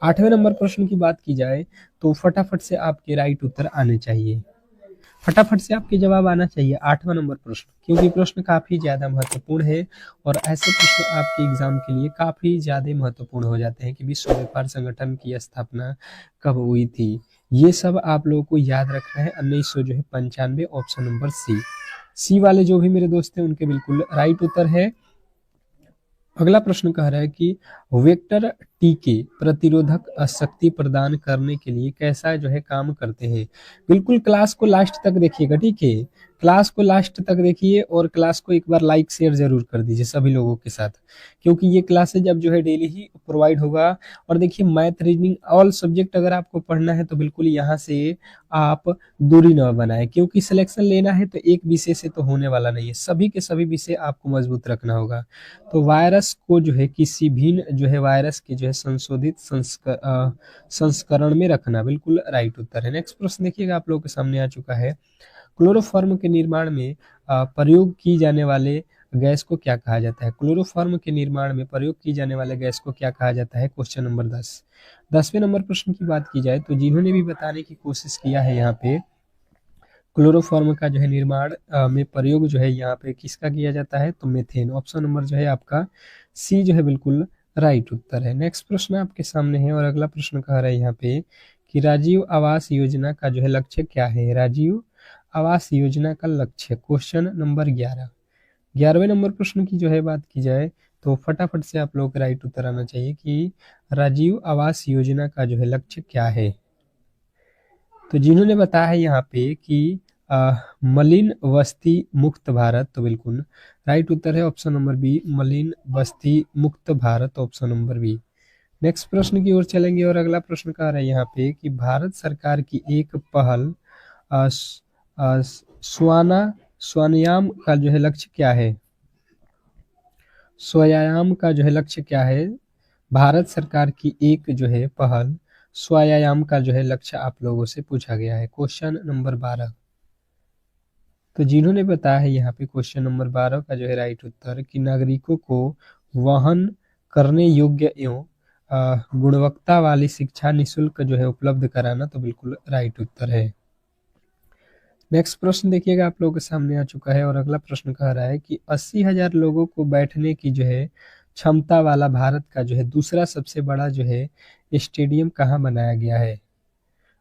8वें नंबर प्रश्न की बात की जाए तो फटाफट से आपके राइट उत्तर आने चाहिए, फटाफट से आपके जवाब आना चाहिए 8वां नंबर प्रश्न, क्योंकि प्रश्न काफी ज्यादा महत्वपूर्ण है और ऐसे प्रश्न आपके एग्जाम के लिए काफी ज्यादा महत्वपूर्ण हो जाते हैं कि विश्व व्यापार संगठन की स्थापना कब हुई थी। ये सब आप लोगों को याद रखना है। 1995, ऑप्शन नंबर सी वाले जो भी मेरे दोस्त हैं उनके बिल्कुल राइट उत्तर है। अगला प्रश्न कह रहा है कि वेक्टर टीके प्रतिरोधक शक्ति प्रदान करने के लिए कैसा जो है काम करते हैं। बिल्कुल क्लास को लास्ट तक देखिएगा, ठीक है, क्लास को लास्ट तक देखिए और क्लास को एक बार लाइक शेयर जरूर कर दीजिए सभी लोगों के साथ, क्योंकि ये क्लासेज अब जो है डेली ही प्रोवाइड होगा। और देखिए मैथ, रीजनिंग, ऑल सब्जेक्ट अगर आपको पढ़ना है तो बिल्कुल यहाँ से आप दूरी न बनाए, क्योंकि सिलेक्शन लेना है तो एक विषय से तो होने वाला नहीं है, सभी के सभी विषय आपको मजबूत रखना होगा। तो वायरस को जो है किसी भी जो है वायरस के जो है संशोधित संस्करण में रखना, बिल्कुल राइट उत्तर है। नेक्स्ट प्रश्न देखिएगा आप लोगों के सामने आ चुका है, क्लोरोफॉर्म के निर्माण में प्रयोग की जाने वाले गैस को क्या कहा जाता है। क्लोरोफॉर्म के निर्माण में प्रयोग की जाने वाले गैस को क्या कहा जाता है, क्वेश्चन नंबर 10। 10वें नंबर प्रश्न की बात की जाए तो जिन्होंने भी बताने की कोशिश किया है यहाँ पे क्लोरोफॉर्म का जो है निर्माण में प्रयोग जो है यहाँ पे किसका किया जाता है, तो मेथेन, ऑप्शन नंबर जो है आपका सी जो है बिल्कुल राइट उत्तर है। नेक्स्ट प्रश्न आपके सामने है और अगला प्रश्न कह रहा है यहाँ पे कि राजीव आवास योजना का जो है लक्ष्य क्या है। राजीव आवास योजना का लक्ष्य, क्वेश्चन नंबर 11। 11वें नंबर प्रश्न की जो है बात की जाए तो फटाफट से आप लोग राइट उत्तर आना चाहिए कि राजीव आवास योजना का जो है लक्ष्य क्या है। तो जिन्होंने बताया है यहाँ पे कि मलिन बस्ती मुक्त भारत, तो बिल्कुल राइट उत्तर है ऑप्शन नंबर बी, मलिन बस्ती मुक्त Bharat, option number B. Next प्रश्न की ओर चलेंगे और अगला प्रश्न कह रहा है यहाँ पे कि भारत सरकार की एक पहल स्वायाम का जो है लक्ष्य क्या है। स्वायाम का जो है लक्ष्य क्या है, भारत सरकार की एक जो है पहल स्वायाम का जो है लक्ष्य आप लोगों से पूछा गया है, क्वेश्चन नंबर 12। तो जिन्होंने बताया है यहाँ पे क्वेश्चन नंबर 12 का जो है राइट उत्तर कि नागरिकों को वहन करने योग्य एवं गुणवत्ता वाली शिक्षा निःशुल्क जो है उपलब्ध कराना, तो बिल्कुल राइट उत्तर है। नेक्स्ट प्रश्न देखिएगा आप लोगों के सामने आ चुका है और अगला प्रश्न कह रहा है कि 80,000 लोगों को बैठने की जो है क्षमता वाला भारत का जो है दूसरा सबसे बड़ा जो है स्टेडियम कहाँ बनाया गया है।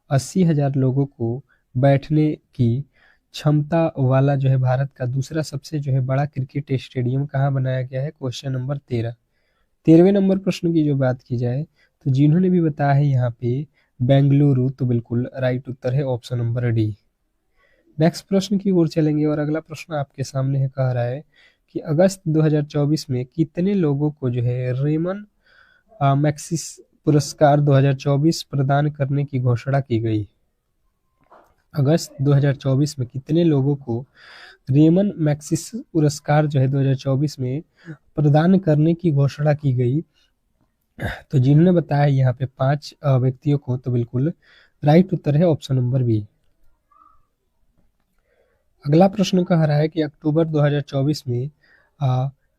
80,000 लोगों को बैठने की क्षमता वाला जो है भारत का दूसरा सबसे जो है बड़ा क्रिकेट स्टेडियम कहाँ बनाया गया है, क्वेश्चन नंबर 13। 13वें नंबर प्रश्न की जो बात की जाए तो जिन्होंने भी बताया है यहाँ पे बेंगलुरु, तो बिल्कुल राइट उत्तर है ऑप्शन नंबर डी। नेक्स्ट प्रश्न की ओर चलेंगे और अगला प्रश्न आपके सामने है, कह रहा है कि अगस्त 2024 में कितने लोगों को जो है रेमन मैग्सेसे पुरस्कार 2024 प्रदान करने की घोषणा की गई। अगस्त 2024 में कितने लोगों को रेमन मैग्सेसे पुरस्कार जो है 2024 में प्रदान करने की घोषणा की गई। तो जिन्होंने बताया यहाँ पे 5 व्यक्तियों को, तो बिल्कुल राइट उत्तर है ऑप्शन नंबर बी। अगला प्रश्न कह रहा है कि अक्टूबर 2024 में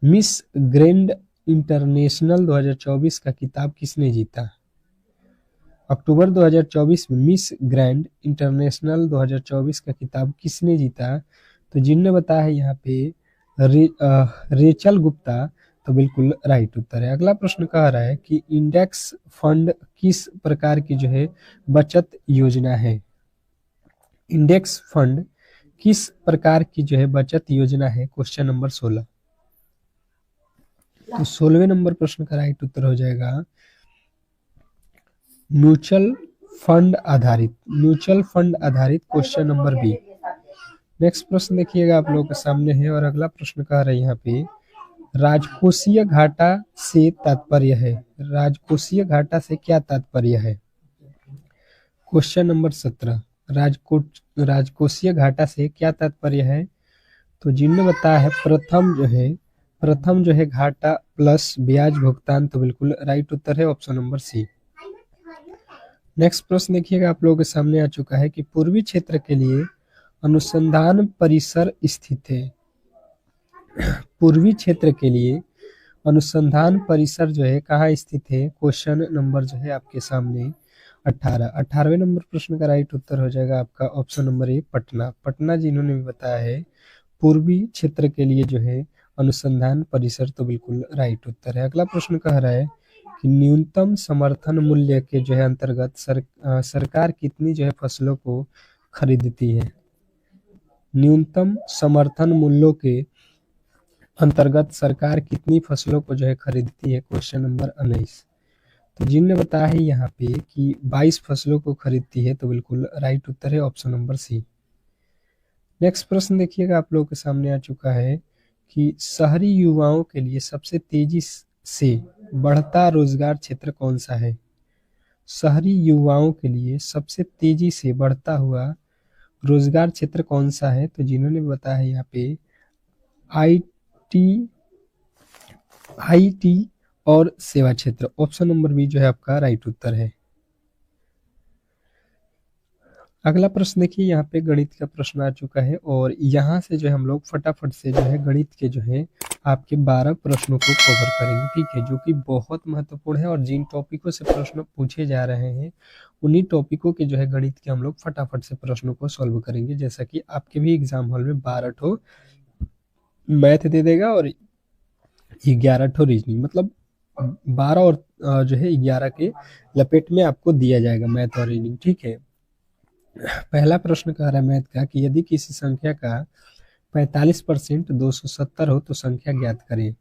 मिस ग्रैंड इंटरनेशनल 2024 का खिताब किसने जीता। अक्टूबर 2024 में मिस ग्रैंड इंटरनेशनल 2024 का खिताब किसने जीता, तो जिन्होंने बताया है यहाँ पे रेचल गुप्ता, तो बिल्कुल राइट उत्तर है। अगला प्रश्न कह रहा है कि इंडेक्स फंड किस प्रकार की जो है बचत योजना है। इंडेक्स फंड किस प्रकार की जो है बचत योजना है, क्वेश्चन नंबर 16। तो 16वें नंबर प्रश्न का राइट उत्तर हो जाएगा म्यूचुअल फंड आधारित, म्यूचुअल फंड आधारित, क्वेश्चन नंबर बी। नेक्स्ट प्रश्न देखिएगा आप लोगों के सामने है और अगला प्रश्न कह रहा है यहाँ पे राजकोषीय घाटा से तात्पर्य है, राजकोषीय घाटा से क्या तात्पर्य है? क्वेश्चन नंबर 17, राजकोषीय घाटा से क्या तात्पर्य है? तो जिनने बताया है प्रथम जो है घाटा प्लस ब्याज भुगतान, तो बिल्कुल राइट उत्तर है ऑप्शन नंबर सी। नेक्स्ट प्रश्न देखिएगा, आप लोगों के सामने आ चुका है कि पूर्वी क्षेत्र के लिए अनुसंधान परिसर स्थित है। पूर्वी क्षेत्र के लिए अनुसंधान परिसर जो है कहाँ स्थित है? क्वेश्चन नंबर जो है आपके सामने 18वें नंबर प्रश्न का राइट उत्तर हो जाएगा आपका ऑप्शन नंबर ए, पटना। पटना जिन्होंने भी बताया है पूर्वी क्षेत्र के लिए जो है अनुसंधान परिसर, तो बिल्कुल राइट उत्तर है। अगला प्रश्न कह रहा है कि न्यूनतम समर्थन मूल्य के जो है अंतर्गत सरकार कितनी जो है फसलों को खरीदती है? न्यूनतम समर्थन मूल्यों के अंतर्गत सरकार कितनी फसलों को जो है खरीदती है? Question number 19। तो जिनने बताया है यहाँ पे कि 22 फसलों को खरीदती है, तो बिल्कुल राइट उत्तर है ऑप्शन नंबर सी। नेक्स्ट प्रश्न देखिएगा, आप लोगों के सामने आ चुका है कि शहरी युवाओं के लिए सबसे तेजी से बढ़ता रोजगार क्षेत्र कौन सा है? शहरी युवाओं के लिए सबसे तेजी से बढ़ता हुआ रोजगार क्षेत्र कौन सा है? तो जिन्होंने बताया है यहाँ पे आईटी और सेवा क्षेत्र, ऑप्शन नंबर बी जो है आपका राइट उत्तर है। अगला प्रश्न देखिए, यहाँ पे गणित का प्रश्न आ चुका है और यहाँ से जो है हम लोग फटाफट से जो है गणित के जो है आपके 12 प्रश्नों को कवर करेंगे, ठीक है, जो कि बहुत महत्वपूर्ण है। और जिन टॉपिकों से प्रश्न पूछे जा रहे हैं उन्हीं टॉपिकों के जो है गणित के हम लोग फटाफट से प्रश्नों को सॉल्व करेंगे। जैसा कि आपके भी एग्जाम हॉल में 12 ठो मैथ दे देगा और 11 ठो रीजनिंग, मतलब 12 और जो है 11 के लपेट में आपको दिया जाएगा मैथ और रीजनिंग, ठीक है। पहला प्रश्न कह रहा है मैथ का कि यदि किसी संख्या का 45% 270 हो तो संख्या ज्ञात करें।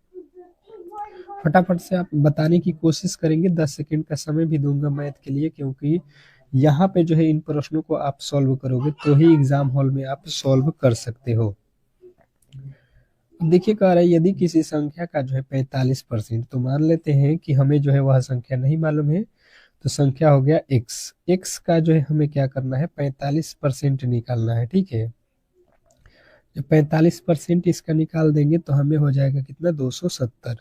फटाफट से आप बताने की कोशिश करेंगे, 10 सेकंड का समय भी दूंगा मैथ के लिए, क्योंकि यहाँ पे जो है इन प्रश्नों को आप सॉल्व करोगे तो ही एग्जाम हॉल में आप सॉल्व कर सकते हो। देखिए कह रहा है यदि किसी संख्या का जो है 45%, तो मान लेते हैं कि हमें जो है वह संख्या नहीं मालूम है, तो संख्या हो गया x का जो है हमें क्या करना है 45% निकालना है, ठीक है। जब 45% इसका निकाल देंगे तो हमें हो जाएगा कितना 270,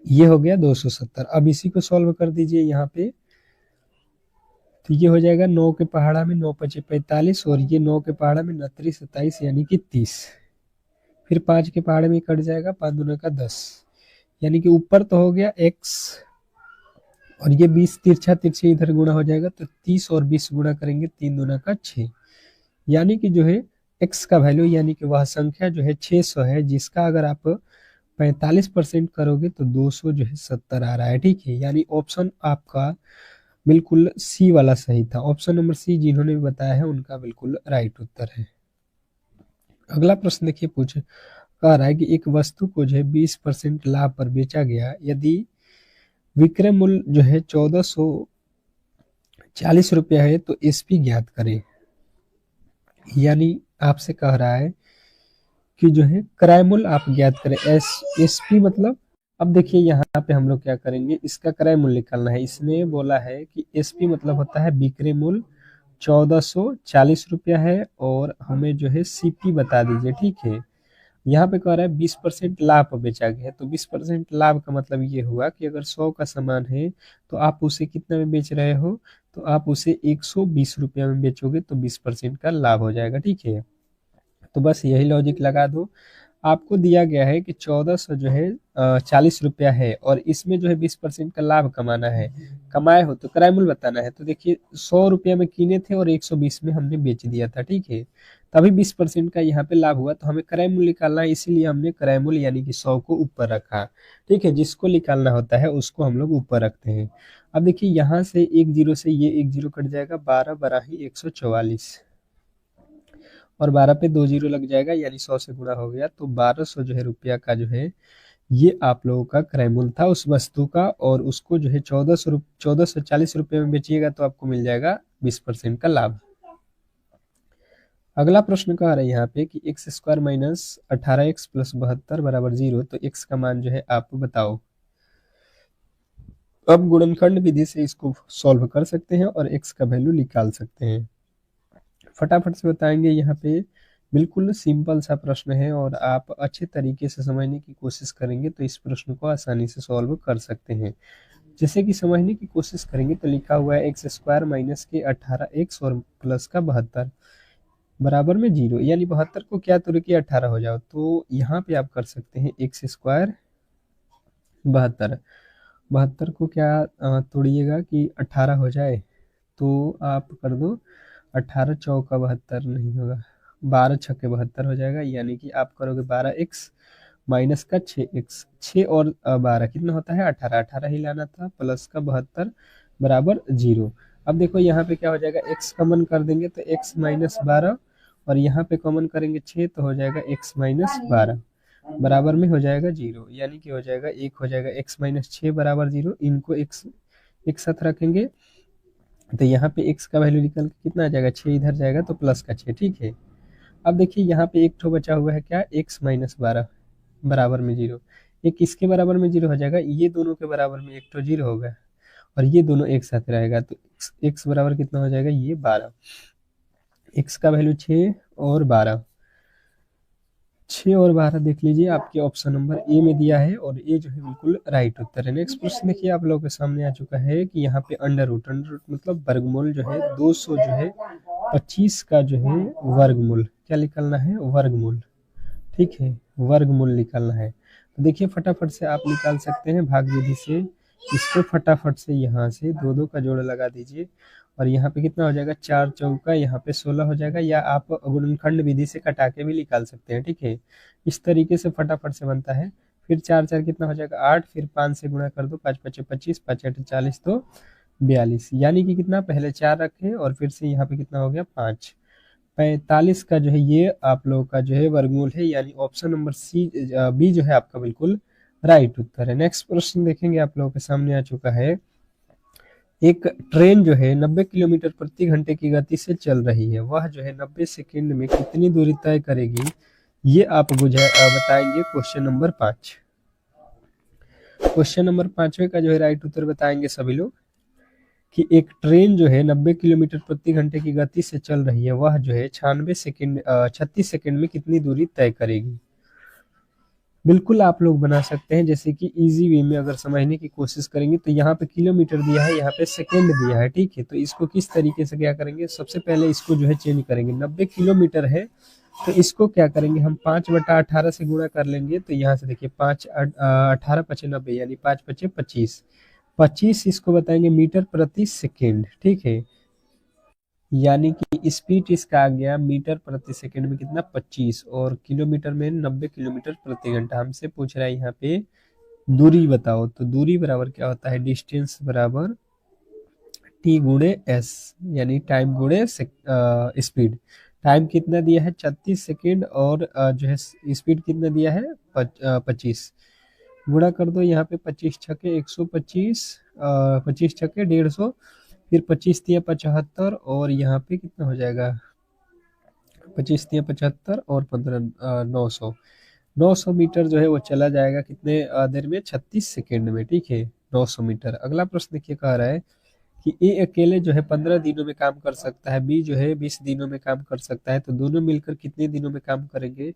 ये हो गया 270। अब इसी को सॉल्व कर दीजिए यहाँ पे, तो ये हो जाएगा 9 के पहाड़ा में 9 पचे 45 और ये 9 के पहाड़ा में 29 27 यानी कि 30, फिर 5 के पहाड़े में कट जाएगा 5 दूना का 10, यानी कि ऊपर तो हो गया x और ये 20 तिरछा तिरछे इधर गुणा हो जाएगा, तो 30 और 20 गुणा करेंगे 3 दूना का 6, यानी कि जो है x का वैल्यू यानी कि वह संख्या जो है 600 है, जिसका अगर आप 45% करोगे तो 200 जो है 70 आ रहा है, ठीक है। यानी ऑप्शन आपका बिल्कुल सी वाला सही था, ऑप्शन नंबर सी जिन्होंने भी बताया है उनका बिल्कुल राइट उत्तर है। अगला प्रश्न देखिए कह रहा है कि एक वस्तु को जो है 20% लाभ पर बेचा गया, यदि विक्रय मूल्य जो है 1440 रुपया है तो एसपी ज्ञात करें। यानी आपसे कह रहा है कि जो है क्रय मूल्य आप ज्ञात करें, एसपी मतलब, अब देखिए यहाँ पे हम लोग क्या करेंगे, इसका क्रय मूल्य निकालना है। इसने बोला है कि एसपी मतलब होता है विक्रय मूल्य 1440 रुपया है और हमें जो है सीपी बता दीजिए, ठीक है। यहाँ पे कह रहा है 20% लाभ पर बेचा गया है, तो 20% लाभ का मतलब ये हुआ कि अगर 100 का सामान है तो आप उसे कितना में बेच रहे हो, तो आप उसे 120 रुपया में बेचोगे तो 20% का लाभ हो जाएगा, ठीक है। तो बस यही लॉजिक लगा दो। आपको दिया गया है कि 1400 जो है 40 रुपया है और इसमें जो है 20% का लाभ कमाना है, कमाए हो तो क्रय मूल्य बताना है। तो देखिए 100 रुपया में कीने थे और 120 में हमने बेच दिया था, ठीक है, तभी 20% का यहाँ पे लाभ हुआ, तो हमें क्रय मूल्य निकालना है, इसीलिए हमने क्रय मूल्य यानी कि 100 को ऊपर रखा, ठीक है। जिसको निकालना होता है उसको हम लोग ऊपर रखते हैं। अब देखिए यहाँ से एक जीरो से ये एक जीरो कट जाएगा, 12 बरा ही 144 और 12 पे 2 जीरो लग जाएगा, यानी 100 से गुणा हो गया, तो 1200 जो है रुपया का जो है ये आप लोगों का क्रय मूल्य था उस वस्तु का, और उसको जो है 1440 रुपये में बेचिएगा तो आपको मिल जाएगा 20% का लाभ। अगला प्रश्न कह रहा है यहाँ पे कि x square minus 18x plus 72 बराबर 0, तो x का मान जो है आप बताओ। अब गुणनखंड विधि से इसको सॉल्व कर सकते हैं और x का वैल्यू निकाल सकते हैं। फटाफट से बताएंगे। यहाँ पे बिल्कुल सिंपल सा प्रश्न है और आप अच्छे तरीके से समझने की कोशिश करेंगे तो इस प्रश्न को आसानी से सॉल्व कर सकते हैं। जैसे कि समझने की कोशिश करेंगे तो लिखा हुआ है एक्स स्क्वायर माइनस के 18x और प्लस का 72 बराबर में 0, यानी 72 को क्या तोड़ के 18 हो जाओ, तो यहाँ पे आप कर सकते हैं एक्स स्क्वायर 72, 72 को क्या तोड़िएगा कि 18 हो जाए, तो आप कर दो 18 चौका 72 नहीं होगा, 12 छक्के 72 हो जाएगा, यानी कि आप करोगे 12x माइनस का 6x, 6 और 12 कितना होता है 18, 18 ही लाना था, प्लस का 72 बराबर 0। अब देखो यहाँ पे क्या हो जाएगा, x कॉमन कर देंगे तो x माइनस 12 और यहाँ पे कॉमन करेंगे 6 तो हो जाएगा x माइनस 12 बराबर में हो जाएगा 0, यानी कि हो जाएगा 1 हो जाएगा, x माइनस 6 बराबर 0, इनको x एक साथ रखेंगे तो यहाँ पे x का वैल्यू निकल के कितना आ जाएगा, 6 इधर जाएगा तो प्लस का 6, ठीक है। अब देखिए यहाँ पे एक ठो बचा हुआ है क्या, x माइनस 12 बराबर में 0, एक इसके बराबर में 0 हो जाएगा, ये दोनों के बराबर में एक तो 0 होगा और ये दोनों एक साथ रहेगा तो x बराबर कितना हो जाएगा, ये 12, x का वैल्यू 6 और 12, 6 और 12 देख लीजिए आपके ऑप्शन नंबर ए में दिया है और ये जो है बिल्कुल राइट उत्तर है। नेक्स्ट प्रश्न देखिए आप लोगों के सामने आ चुका है कि यहाँ पे अंडर रूट मतलब वर्गमूल जो है 200 जो है 25 का जो है वर्गमूल क्या निकालना है, वर्गमूल, ठीक है, वर्गमूल निकालना है। तो देखिए फटाफट से आप निकाल सकते हैं भाग विधि से, इसको फटाफट से यहाँ से 2 का जोड़ लगा दीजिए और यहाँ पे कितना हो जाएगा, 4 चौका यहाँ पे 16 हो जाएगा, या आप गुणनखंड विधि से कटा के भी निकाल सकते हैं, ठीक है। इस तरीके से फटाफट से बनता है। फिर 4 4 कितना हो जाएगा 8, फिर 5 से गुणा कर दो, 5 5 25, 5 8 40 तो 42, यानी कि कितना, पहले 4 रखे और फिर से यहाँ पे कितना हो गया 5, 45 का जो है ये आप लोगों का जो है वर्गमूल है, यानी ऑप्शन नंबर बी जो है आपका बिल्कुल राइट उत्तर है। नेक्स्ट प्रश्न देखेंगे आप लोगों के सामने आ चुका है, एक ट्रेन जो है 90 किलोमीटर प्रति घंटे की गति से चल रही है, वह जो है 90 सेकंड में कितनी दूरी तय करेगी, ये आप बताएंगे क्वेश्चन नंबर 5। क्वेश्चन नंबर 5वें का जो है राइट उत्तर बताएंगे सभी लोग कि एक ट्रेन जो है 90 किलोमीटर प्रति घंटे की गति से चल रही है, वह जो है 36 सेकंड में कितनी दूरी तय करेगी। बिल्कुल आप लोग बना सकते हैं, जैसे कि इजी वे में अगर समझने की कोशिश करेंगे तो यहाँ पे किलोमीटर दिया है, यहाँ पे सेकंड दिया है, ठीक है। तो इसको किस तरीके से क्या करेंगे, सबसे पहले इसको जो है चेंज करेंगे, 90 किलोमीटर है तो इसको क्या करेंगे हम 5/18 से गुणा कर लेंगे, तो यहाँ से देखिए 5 18 5 90 यानी 5 5 25, 25 इसको बताएंगे मीटर प्रति सेकेंड, ठीक है, यानी कि स्पीड इसका आ गया मीटर प्रति सेकंड में कितना 25 और किलोमीटर में 90 किलोमीटर प्रति घंटा। हमसे पूछ रहा है यहाँ पे दूरी बताओ, तो दूरी बराबर क्या होता है, डिस्टेंस बराबर टी गुणे एस, यानी टाइम गुणे स्पीड। टाइम कितना दिया है 36 सेकेंड और जो है स्पीड कितना दिया है 25, गुणा कर दो, यहाँ पे 25 छक्के 125, 25 छक्के 150, फिर 25 तिया 75 और यहाँ पे कितना हो जाएगा 25 तिया 75 और 15 900 मीटर जो है वो चला जाएगा कितने देर में, 36 सेकेंड में, ठीक है, 900 मीटर। अगला प्रश्न देखिए कह रहा है कि ए अकेले जो है 15 दिनों में काम कर सकता है, बी जो है 20 दिनों में काम कर सकता है, तो दोनों मिलकर कितने दिनों में काम करेंगे।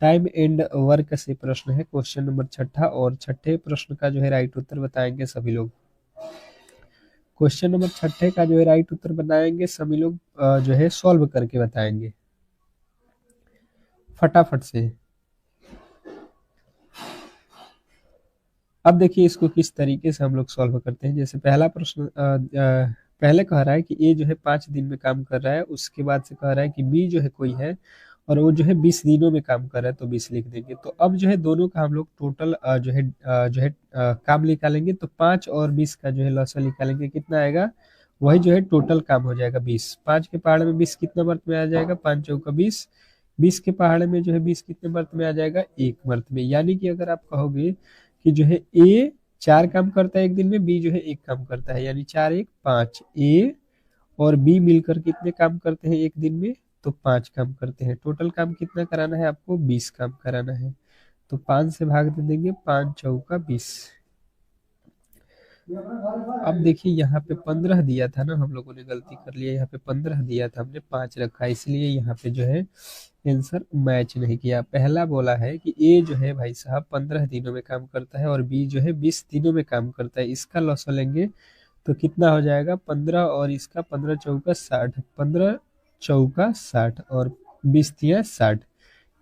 टाइम एंड वर्क से प्रश्न है, क्वेश्चन नंबर 6 और 6 प्रश्न का जो है राइट उत्तर बताएंगे सभी लोग। क्वेश्चन नंबर 6 का जो है राइट उत्तर बताएंगे सभी लोग, जो है सॉल्व करके बताएंगे फटाफट से। अब देखिए इसको किस तरीके से हम लोग सॉल्व करते हैं। जैसे पहला प्रश्न पहले कह रहा है कि ए जो है 5 दिन में काम कर रहा है, उसके बाद से कह रहा है कि बी जो है कोई है और वो जो है 20 दिनों में काम कर रहा है, तो 20 लिख देंगे। तो अब जो है दोनों का हम लोग टोटल जो है काम निकालेंगे, तो 5 और 20 का जो है लॉस निकालेंगे, कितना आएगा, वही जो है टोटल काम हो जाएगा 20। 5 के पहाड़ में 20 कितना मर्त में आ जाएगा, 5 चौका 20, 20 के पहाड़ में जो है 20 कितने मर्त में आ जाएगा, 1 मर्त में। यानी कि अगर आप कहोगे कि जो है ए 4 काम करता है एक दिन में, बी जो है 1 काम करता है, यानी 4 1 5, ए और बी मिलकर कितने काम करते हैं एक दिन में, तो 5 काम करते हैं। टोटल काम कितना कराना है आपको? 20 काम कराना है। तो 5 से भाग दे देंगे, 5 चौका 20। अब देखिए यहाँ पे 15 दिया था ना, हम लोगों ने गलती कर लिया, यहाँ पे 15 दिया था, हमने 5 रखा, इसलिए यहाँ पे जो है आंसर मैच नहीं किया। पहला बोला है कि ए जो है भाई साहब 15 दिनों में काम करता है और बी जो है 20 दिनों में काम करता है। इसका लॉस लेंगे तो कितना हो जाएगा? 15 और इसका 15 चौका 60, 15 चौका 60 और 20 तिया 60,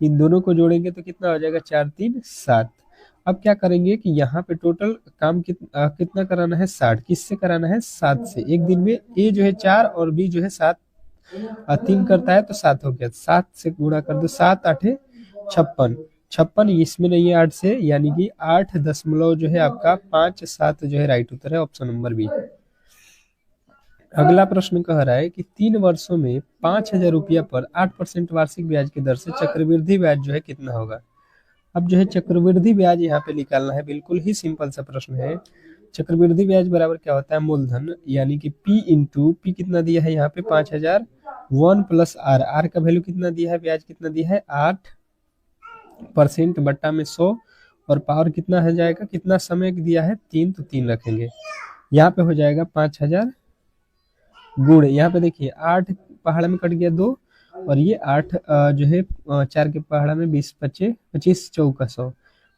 इन दोनों को जोड़ेंगे तो कितना हो जाएगा? 4 3 7। अब क्या करेंगे कि यहाँ पे टोटल काम कितना कराना है? 60। किससे कराना है? 7 से। एक दिन में ए जो है 4 और बी जो है 7, 3 करता है तो 7 हो गया, 7 से गुणा कर दो, 7 8 56, 56 इसमें नहीं है 8 से, यानी कि 8 दशमलव जो है आपका 5 7 जो है राइट उत्तर है, ऑप्शन नंबर बी। अगला प्रश्न कह रहा है कि 3 वर्षों में 5,000 रुपया पर 8% वार्षिक ब्याज की दर से चक्रवृद्धि ब्याज जो है कितना होगा? अब जो है चक्रवृद्धि ब्याज यहाँ पे निकालना है, बिल्कुल ही सिंपल सा प्रश्न है। चक्रवृद्धि ब्याज बराबर क्या होता है? मूलधन यानी कि P इंटू P कितना दिया है यहाँ पे? 5,000, 1 प्लस आर, आर का वैल्यू कितना दिया है? ब्याज कितना दिया है? 8% बट्टा में 100, और पावर कितना हो जाएगा? कितना समय दिया है? 3, तो 3 रखेंगे। यहाँ पे हो जाएगा 5,000 गुण, यहाँ पे देखिए 8 पहाड़ा में कट गया 2, और ये 8 जो है 4 के पहाड़ा में 20 25, 25 चौका 100,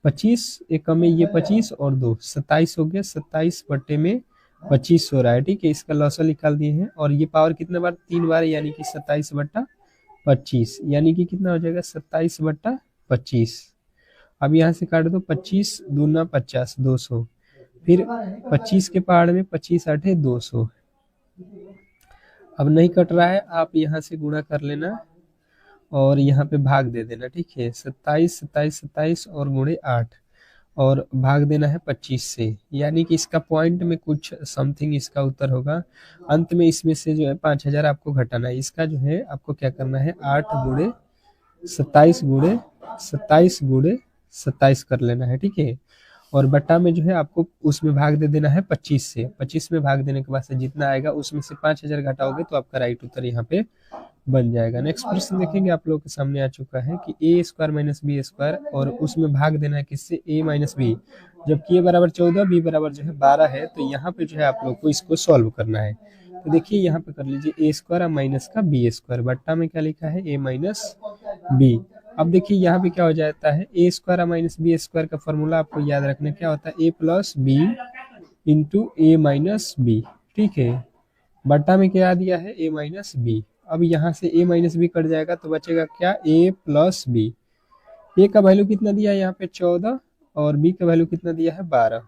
25 एक में ये 25 और 2 27 हो गया, 27 बट्टे में 25 हो रहा है। ठीक है, इसका लॉसल निकाल दिए हैं, और ये पावर कितने बार? 3 बार, यानी कि 27 बट्टा 25, यानी कि कितना हो जाएगा? 27 बट्टा 25। अब यहाँ से काट दो, 25 दूना 50, 200, फिर 25 के पहाड़ में 25 8 200। अब नहीं कट रहा है, आप यहाँ से गुणा कर लेना और यहाँ पे भाग दे देना। ठीक है, 27 27 27 और गुणे 8, और भाग देना है 25 से, यानी कि इसका पॉइंट में कुछ समथिंग इसका उत्तर होगा। अंत में इसमें से जो है 5,000 आपको घटाना है। इसका जो है आपको क्या करना है? 8 गुणे 27 गुणे 27 गुणे 27 कर लेना है। ठीक है, और बट्टा में जो है आपको उसमें भाग दे देना है 25 से। 25 में भाग देने के बाद से जितना आएगा उसमें से 5,000 घटाओगे तो आपका राइट उत्तर यहाँ पे बन जाएगा। नेक्स्ट प्रश्न देखेंगे, आप लोगों के सामने आ चुका है कि ए स्क्वायर माइनस बी स्क्वायर, और उसमें भाग देना है किससे? ए माइनस बी, जबकि ए बराबर 14 बी बराबर जो है 12 है। तो यहाँ पे जो है आप लोग को इसको सॉल्व करना है। तो देखिए यहाँ पे कर लीजिए ए स्क्वायर माइनस का बी स्क्वायर, बट्टा में क्या लिखा है? ए माइनस बी। अब देखिए यहाँ पे क्या हो जाता है? ए स्क्वायर माइनस बी स्क्वायर का फॉर्मूला आपको याद रखना क्या होता है? ए प्लस बी इंटू ए माइनस बी। ठीक है, बट्टा में क्या दिया है? ए माइनस बी। अब यहाँ से ए माइनस बी कट जाएगा तो बचेगा क्या? ए प्लस बी। ए का वैल्यू कितना दिया है यहाँ पे? 14, और बी का वैल्यू कितना दिया है? 12।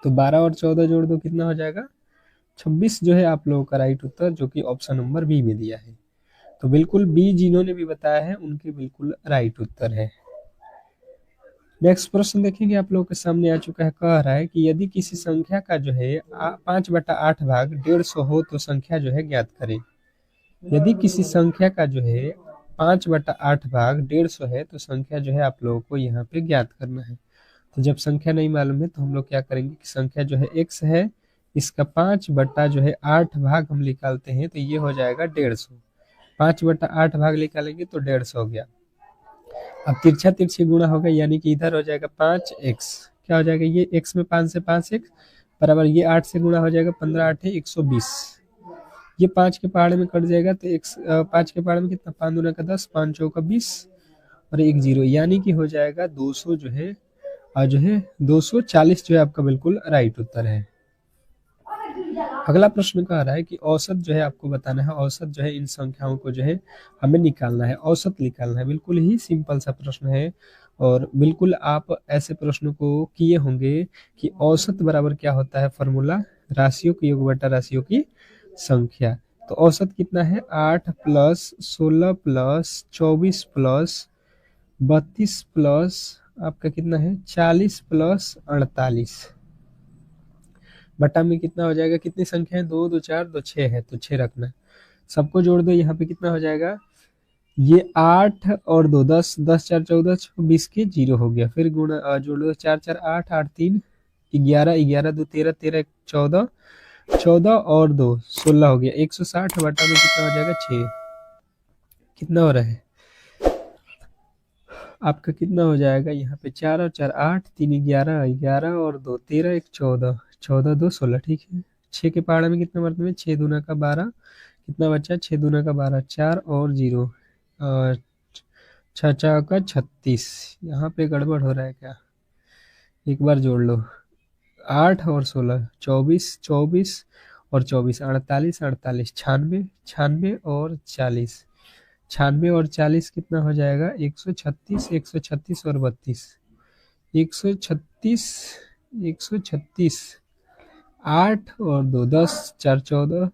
तो 12 और 14 जोड़ दो, कितना हो जाएगा? 26 जो है आप लोगों का राइट उत्तर, जो कि ऑप्शन नंबर बी में दिया है। तो बिल्कुल बी जिन्होंने भी बताया है उनके बिल्कुल राइट उत्तर है। नेक्स्ट प्रश्न देखेंगे, आप लोगों के सामने आ चुका है। कह रहा है कि यदि किसी संख्या का जो है 5/8 भाग 150 हो तो संख्या जो है ज्ञात करें। यदि किसी संख्या का जो है 5/8 भाग 150 है तो संख्या जो है आप लोगों को यहाँ पे ज्ञात करना है। तो जब संख्या नहीं मालूम है तो हम लोग क्या करेंगे कि संख्या जो है x है, इसका 5/8 भाग हम निकालते हैं तो ये हो जाएगा 150। 5/8 भाग निकालेंगे तो 150 हो गया। अब तिरछा तिरछी गुणा होगा, यानी कि इधर हो जाएगा 5x, क्या हो जाएगा? ये x में 5 से 5x बराबर, ये 8 से गुणा हो जाएगा, 15 8 120। ये 5 के पहाड़ में कट जाएगा तो 5 के पहाड़ में कितना? 5 दूना का 10, 5 चौका 20 और 1 0, यानी कि हो जाएगा 200 जो है, और जो है 240 जो है आपका बिल्कुल राइट उत्तर है। अगला प्रश्न कह रहा है कि औसत जो है आपको बताना है। औसत जो है इन संख्याओं को जो है हमें निकालना है, औसत निकालना है। बिल्कुल ही सिंपल सा प्रश्न है, और बिल्कुल आप ऐसे प्रश्नों को किए होंगे कि औसत बराबर क्या होता है? फॉर्मूला राशियों की योग बटा राशियों की संख्या। तो औसत कितना है? 8 प्लस 16 प्लस 24 प्लस 32 प्लस आपका कितना है? 40 प्लस 48 बटा में कितना हो जाएगा? कितनी संख्या है? 2 2 4 2 6 है, तो 6 रखना। सबको जोड़ दो, यहाँ पे कितना हो जाएगा? ये 8 और 2 10, 10 4 14, 20 के 0 हो गया। फिर गुणा जोड़ दो, 4 4 8 8 3 11, 11 2 13, 13 14, 14 और 2 16 हो गया। 160 बटा में कितना हो जाएगा? 6। कितना हो रहा है आपका, कितना हो जाएगा यहाँ पे, 4 और 4 8, 3 11, 11 और 2 13, 1 14, 14 2 16, ठीक है। 6 के पहाड़े में कितना बर्तन में, 6 दूना का 12, कितना बचा, 6 दूना का 12, 4 और 0, 6 4 का 36। यहाँ पे गड़बड़ हो रहा है क्या, एक बार जोड़ लो, 8 और 16 24, 24 और 24 48, 48 96, 96 और 40, 96 और 40 कितना हो जाएगा, 136, 136 और 32, 136, 136, 8 और 2 10, 4 14,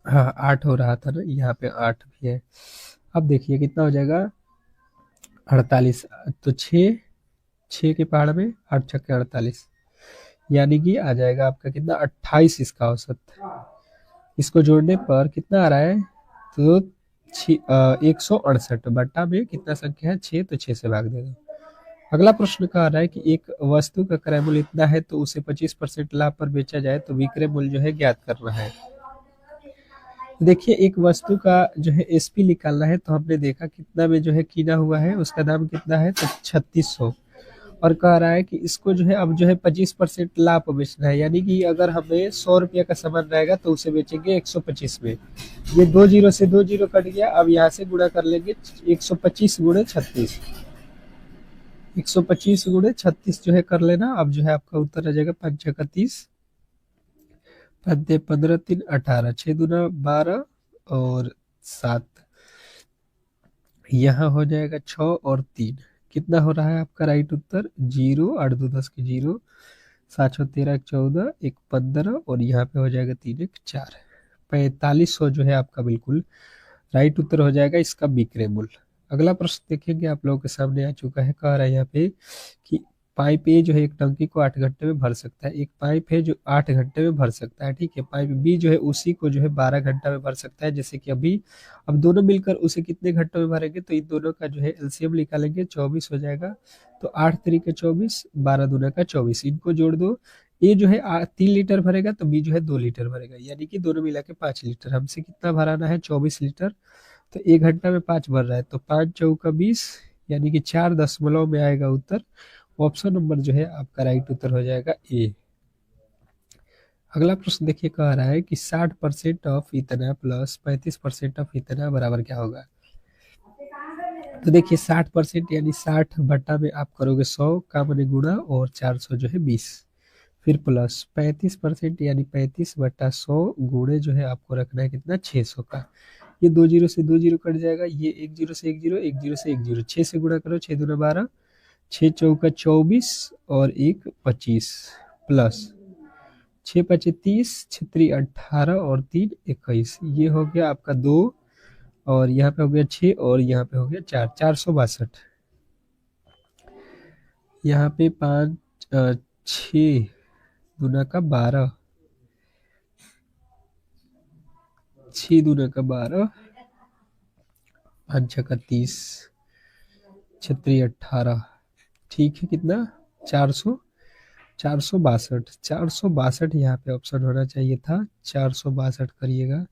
हाँ 8 हो रहा था ना, यहाँ पे 8 भी है। अब देखिए कितना हो जाएगा, 48, तो 6, 6 के पहाड़ में 8 छक्के 48, यानी कि आ जाएगा आपका कितना, 28 इसका औसत। इसको जोड़ने पर कितना आ रहा है, तो 168 बट्टा में कितना संख्या है, 6, तो 6 से भाग दे दो। अगला प्रश्न कह रहा है कि एक वस्तु का क्रय मूल्य इतना है तो उसे 25% लाभ पर बेचा जाए तो विक्रय मूल्य जो है ज्ञात करना है। देखिए एक वस्तु का जो है एसपी निकालना है, तो हमने देखा कितना में जो है कीना हुआ है, उसका दाम कितना है, तो 3600, और कह रहा है कि इसको जो है अब जो है 25% लाभ पर बेचना है, यानी कि अगर हमें 100 रुपये का सामान रहेगा तो उसे बेचेंगे 125 में। ये 2 जीरो से 2 जीरो कट गया, अब यहाँ से गुणा कर लेंगे, 125 गुणे 36, 125 गुणे 36 जो है कर लेना। अब जो है आपका उत्तर आ जाएगा 5 छक्का 30, 5 15 3 18, 6 दूना 12 और 7, यहाँ हो जाएगा 6 और 3, कितना हो रहा है आपका राइट उत्तर, 0, 8 2 10 के 0, 7 6 13, 1 14, 1 15, और यहाँ पे हो जाएगा 3 1 4, 4500 जो है आपका बिल्कुल राइट उत्तर हो जाएगा इसका विक्रय मूल्य। अगला प्रश्न देखेंगे, आप लोगों के सामने आ चुका है, कह रहा है यहाँ पे कि पाइप ए जो है एक टंकी को 8 घंटे में भर सकता है, एक पाइप है जो 8 घंटे में भर सकता है, ठीक है। पाइप बी जो है उसी को जो है 12 घंटा में भर सकता है, जैसे कि अभी। अब दोनों मिलकर उसे कितने घंटों में भरेंगे, तो इन दोनों का जो है एलसीएम निकालेंगे, 24 हो जाएगा, तो 8 3 24, 12 दूना का 24, इनको जोड़ दो। ए जो है 3 लीटर भरेगा तो बी जो है 2 लीटर भरेगा, यानी कि दोनों मिला के 5 लीटर। हमसे कितना भराना है, 24 लीटर, तो 1 घंटा में 5 भर रहा है, तो 5 चौका 20, यानी कि 4 दशमलव में आएगा उत्तर। ऑप्शन नंबर जो है आपका राइट उत्तर हो जाएगा ए। अगला प्रश्न देखिए, कह रहा है कि 60% ऑफ इतना प्लस 35% ऑफ इतना बराबर क्या होगा। तो देखिए 60% यानी 60 बट्टा में आप करोगे 100 का मैंने गुणा, और 400 जो है 20, फिर प्लस 35% यानी 35 बट्टा 100 गुणे जो है आपको रखना है कितना, 600 का। ये 2 जीरो से 2 जीरो कट जाएगा, ये 1 जीरो से 1 जीरो, 1 जीरो से 1 जीरो, 6 से गुणा करो, 6 दूना 12, 6 चौका 24 और 1 25, प्लस 6 पचे 30, 6 3 18 और 3 21, ये हो गया आपका 2, और यहाँ पे हो गया 6, और यहाँ पे हो गया 4, 462। यहाँ पे 5 6 दूना का 12, 6 दूना का 12, 5 6 का 30, 6 3 18, ठीक है, कितना, 400, 462, 462 यहाँ पे ऑप्शन होना चाहिए था, 462 करिएगा,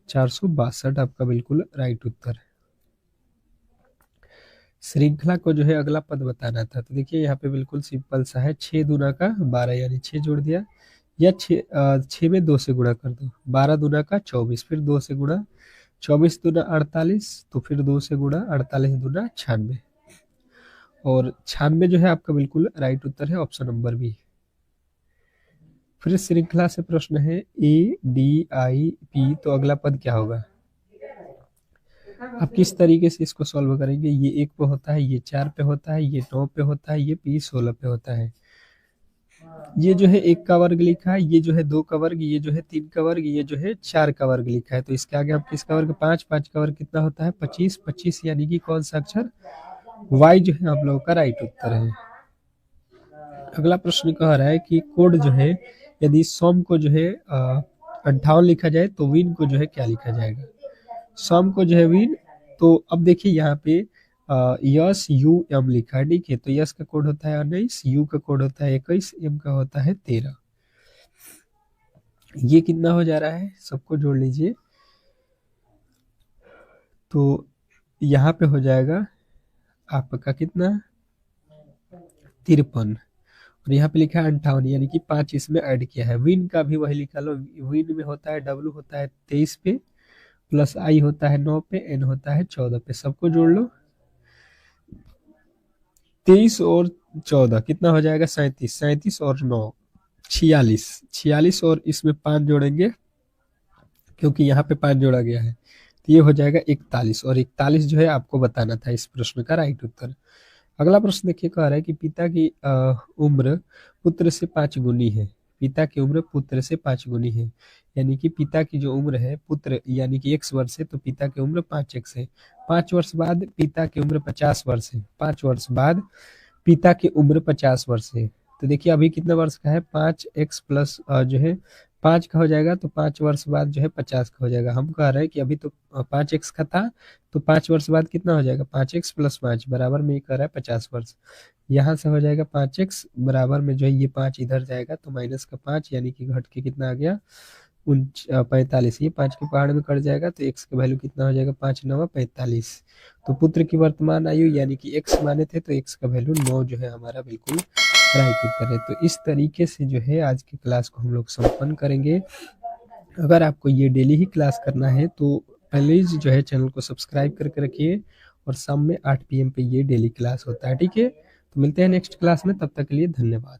462 आपका बिल्कुल राइट उत्तर। श्रृंखला को जो है अगला पद बताना था, तो देखिए यहाँ पे बिल्कुल सिंपल सा है, 6 दूना का 12 यानी 6 जोड़ दिया, या 6 में 2 से गुणा कर दो, 12 दूना का 24, फिर 2 से गुणा, 24 दूना 48, तो फिर 2 से गुणा, 48 दूना 96, और 96 जो है आपका बिल्कुल राइट उत्तर है, ऑप्शन नंबर बी। फिर श्रृंखला से प्रश्न है ए डी आई पी, तो अगला पद क्या होगा। आप किस तरीके से इसको सॉल्व करेंगे, ये 1 पे होता है, ये 4 पे होता है, ये 9 पे होता है, ये पी 16 पे होता है। ये जो है 1 का वर्ग लिखा है, ये जो है 2 का वर्ग, ये जो है 3 का वर्ग, ये जो है 4 का वर्ग लिखा है, तो इसके आगे आप किसका वर्ग, 5, 5 का वर्ग कितना होता है, 25, 25, यानी कि कौन सा अक्षर, वाई जो है आप लोगों का राइट उत्तर है। अगला प्रश्न कह रहा है कि कोड जो है, यदि सॉम को जो है 58 लिखा जाए तो विन को जो है क्या लिखा जाएगा। सॉम को जो है विन, तो अब देखिए यहाँ पे यस यू एम लिखा है, ठीक है, तो यस का कोड होता है 19, यू का कोड होता है 21, एम का होता है 13। ये कितना हो जा रहा है, सबको जोड़ लीजिए, तो यहाँ पे हो जाएगा आपका कितना 53 और यहाँ पे लिखा है 58 यानी कि 5 इसमें ऐड किया है। विन का भी वही लिखा लो, विन में होता है डब्लू होता है 23 पे, प्लस आई होता है 9 पे, एन होता है 14 पे, सबको जोड़ लो। 23 और 14 कितना हो जाएगा 37, 37 और 9 46, 46 और इसमें 5 जोड़ेंगे क्योंकि यहाँ पे 5 जोड़ा गया है, तो ये हो जाएगा 41 और 41 जो है आपको बताना था इस प्रश्न का राइट उत्तर। अगला प्रश्न देखिए, कह रहा है कि पिता की उम्र पुत्र से 5 गुनी है। पिता की उम्र पुत्र से 5 गुनी है, यानी कि पिता की जो उम्र है पुत्र यानी कि x वर्ष है, तो पिता की उम्र 5x है। 5 वर्ष बाद पिता की उम्र 50 वर्ष है। 5 वर्ष बाद पिता की उम्र 50 वर्ष है। तो देखिए अभी कितना वर्ष का है 5x प्लस जो है 5 का हो जाएगा, तो 5 वर्ष बाद जो है 50 का हो जाएगा। हम कह रहे हैं कि अभी तो 5x का था, तो 5 वर्ष बाद कितना हो जाएगा 5x प्लस 5 बराबर में ये कह रहा है 50 वर्ष। यहाँ से हो जाएगा 5x बराबर में जो है ये 5 इधर जाएगा तो माइनस का 5 यानी कि घट के कितना आ गया 45। ये 5 के पहाड़ में कट जाएगा तो x का वैल्यू कितना हो जाएगा 5 9 45। तो पुत्र की वर्तमान आयु यानी कि x माने थे तो x का वैल्यू 9 जो है हमारा बिल्कुल राइट उत्तर है। तो इस तरीके से जो है आज की क्लास को हम लोग संपन्न करेंगे। अगर आपको ये डेली ही क्लास करना है तो प्लीज जो है चैनल को सब्सक्राइब करके रखिए और शाम में 8 PM पे ये डेली क्लास होता है, ठीक है। तो मिलते हैं नेक्स्ट क्लास में, तब तक के लिए धन्यवाद।